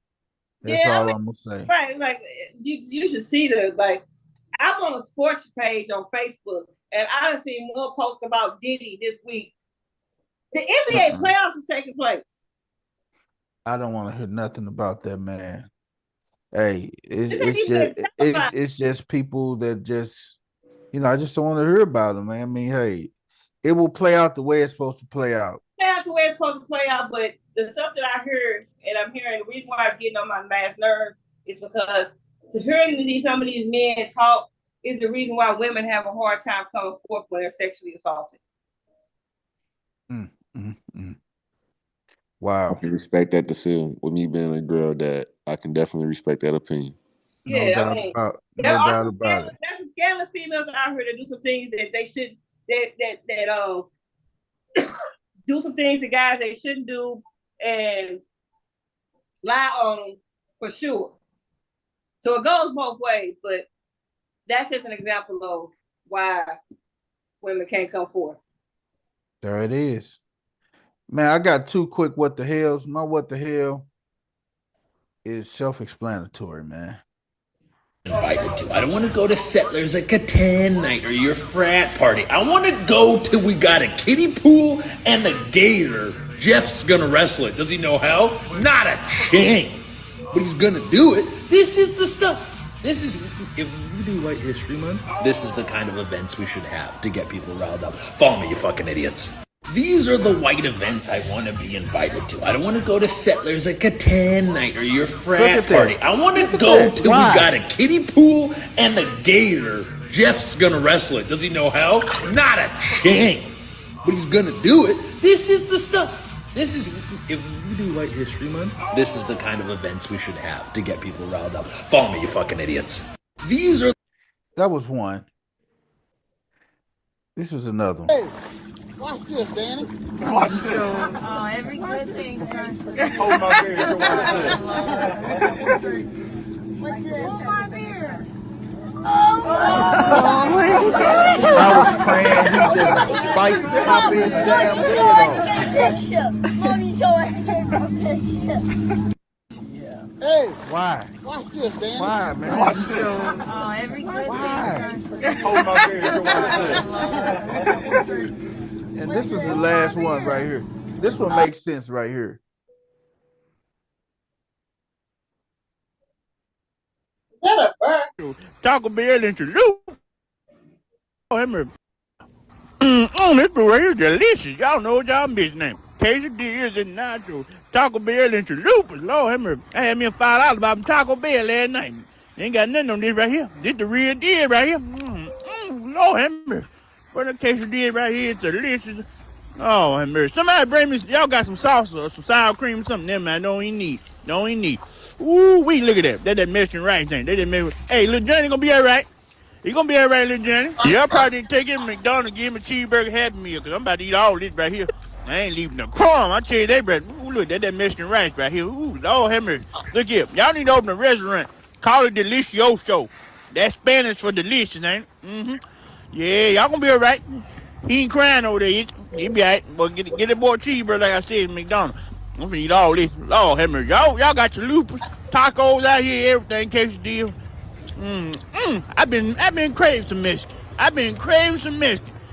That's all I'm gonna say. Right, like you should see I'm on a sports page on Facebook, and I done seen more posts about Diddy this week. The NBA playoffs is taking place. I don't want to hear nothing about that, man. Hey, it's just people that just, I just don't want to hear about them, man. I mean, hey, it will play out the way it's supposed to play out. But the stuff that I heard, and I'm hearing, the reason why it's getting on my mass nerves is because hearing some of these men talk is the reason why women have a hard time coming forth when they're sexually assaulted. Wow. I can respect that decision. With me being a girl, that I can definitely respect that opinion. Yeah, no doubt about it. There's some scandalous females out here that do some things that they should do some things that guys they shouldn't do and lie on them for sure. So it goes both ways, but that's just an example of why women can't come forth. There it is. Man, I got 2 quick what the hells. My what the hell is self-explanatory, man. Invited to. I don't want to go to Settlers at Catan night or your frat party. I want to go till we got a kiddie pool and a gator. Jeff's gonna wrestle it. Does he know how? Not a chance. But he's gonna do it. This is the stuff. If we do White History Month, this is the kind of events we should have to get people riled up. Follow me, you fucking idiots. These are the white events I want to be invited to. I don't want to go to Settlers at Catan night or your frat party. I want to go till we got a kiddie pool and a gator. Jeff's gonna wrestle it. Does he know how? Not a chance. But he's gonna do it. This is the stuff. If we do White History Month, this is the kind of events we should have to get people riled up. Follow me, you fucking idiots. That was one. This was another one. Hey, watch this, Danny. Watch this. Oh, every good thing starts with a Hold my beer. Watch this. What's this? Hold my beer. I was praying he just bite the top of his damn head off. Hey, Why? watch this, Danny. Why, man? Watch this. Oh, every good Why? thing starts with a Hold my beer. Watch this. And this was the last one right here. This one makes sense right here. Shut up, bro. Taco Bell and Chalupa. Oh, This food right here is delicious. Y'all know what y'all miss name. Quesadillas and nachos, Taco Bell and chalupas. Lord have mercy. I had me a $5 about Taco Bell last night. Ain't got nothing on this right here. This the real deal right here. Lord have mercy. But the quesadilla right here is delicious. Oh, have mercy. Somebody bring me, y'all got some salsa or some sour cream or something. Never mind. Don't even need. Ooh, we look at that. That Mexican rice thing. They didn't make. Hey, little Johnny gonna be all right. He gonna be all right, little Johnny. Y'all probably take him to McDonald's, give him a cheeseburger Happy Meal, because I'm about to eat all this right here. I ain't leaving no crumb. I tell you that, bread. Ooh, look, that Mexican rice right here. Ooh, Lord have mercy. Look here. Y'all need to open a restaurant. Call it Delicioso. That's Spanish for delicious, ain't it? Mm-hmm. Yeah, y'all gonna be all right. He ain't crying over there. He be all right. But get that boy a cheeseburger, like I said, at McDonald's. I'm finna eat all this. Lord have mercy. Y'all got your lupus, tacos out here, everything, quesadilla. I've been craving some Mexican.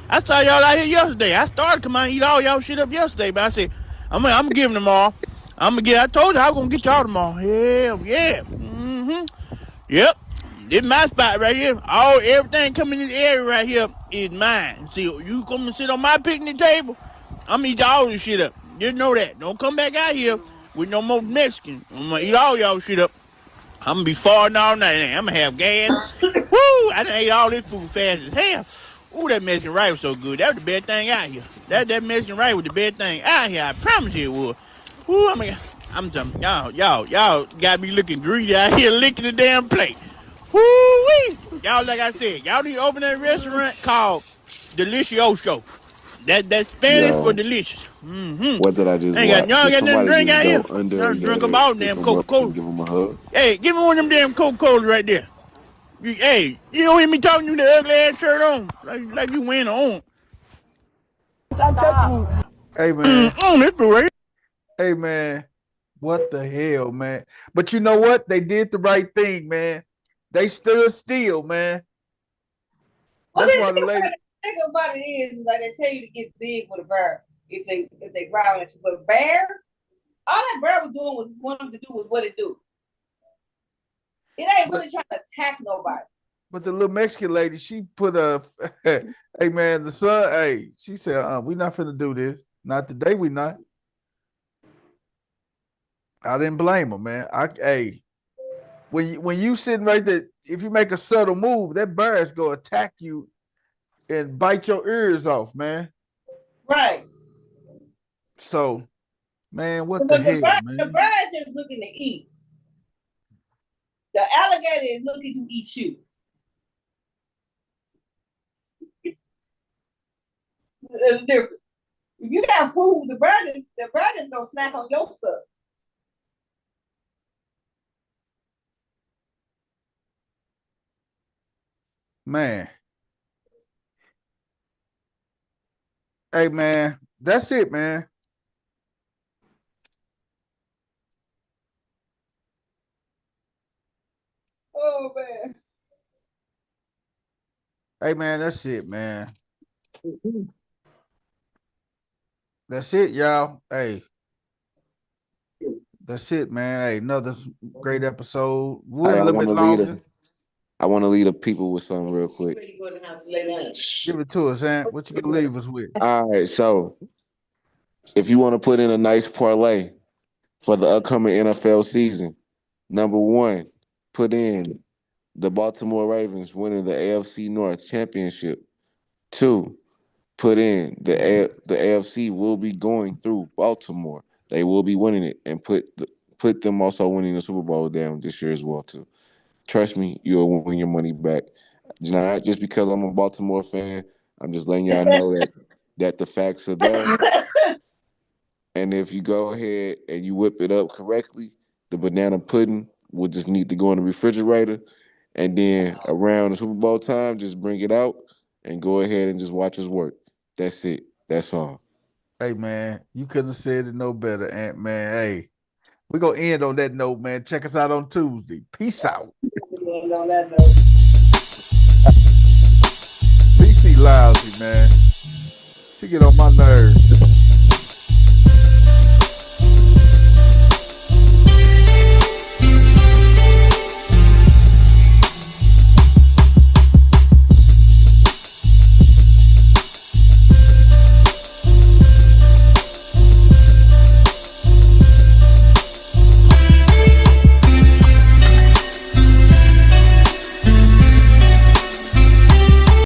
I saw y'all out here yesterday. I started to come out and eat all y'all shit up yesterday, but I said, I'm gonna give them tomorrow. I told you I was gonna get y'all tomorrow. Hell yeah. Yep. This is my spot right here. Everything coming in this area right here is mine. See, you come and sit on my picnic table, I'm gonna eat all this shit up. Just know that. Don't come back out here with no more Mexican. I'm gonna eat all y'all shit up. I'm gonna be farting all night. I'm gonna have gas. Woo! I done ate all this food fast as hell. Ooh, that Mexican rice was so good. That was the best thing out here. That Mexican rice was the best thing out here. I promise you it was. Ooh, I'm telling y'all got me looking greedy out here licking the damn plate. Woo-wee! Y'all, like I said, y'all need to open that restaurant called Delicioso. That's Spanish for delicious. What did I just watch? Y'all got nothing to drink out here? Y'all Drink about damn Coca-Cola. Give him a hug. Hey, give me one of them damn Coca-Colas right there. Hey, you don't hear me talking to you the ugly ass shirt on? Like you wearing on. Stop touching me. Hey, man. This right. Hey, man. What the hell, man? But you know what? They did the right thing, man. They stood still, man. That's why the lady. The thing about it is like they tell you to get big with a bear if they growl at you. But bears, all that bear was doing was wanting to do was what it do. It ain't really trying to attack nobody. But the little Mexican lady, she put a, hey man, the son, hey, she said, we not finna do this. Not today, we not. I didn't blame her, man. When you sitting right there, if you make a subtle move, that bear is gonna attack you and bite your ears off, man. Right. So, man, what the hell, man? The bear is just looking to eat. The alligator is looking to eat you. There's a difference. If you got food, the bird is gonna snack on your stuff. Man. Hey, man, that's it, man. Oh, man. Hey, man, that's it, man. That's it, y'all. Hey. That's it, man. Hey, another great episode. We're a little bit longer. I want to leave the people with something real quick. Give it to us, Ant. What you gonna leave us with? All right, so if you want to put in a nice parlay for the upcoming NFL season, number one, put in the Baltimore Ravens winning the AFC North Championship. 2, put in the AFC will be going through Baltimore. They will be winning it, and put them also winning the Super Bowl down this year as well too. Trust me, you'll win your money back. Not just because I'm a Baltimore fan. I'm just letting y'all know that the facts are there. And if you go ahead and you whip it up correctly, the banana pudding will just need to go in the refrigerator. And then around the Super Bowl time, just bring it out and go ahead and just watch us work. That's it. That's all. Hey, man, you couldn't have said it no better, Ant, man. Hey, we're going to end on that note, man. Check us out on Tuesday. Peace out. End on that note. CC lousy, man. She get on my nerves.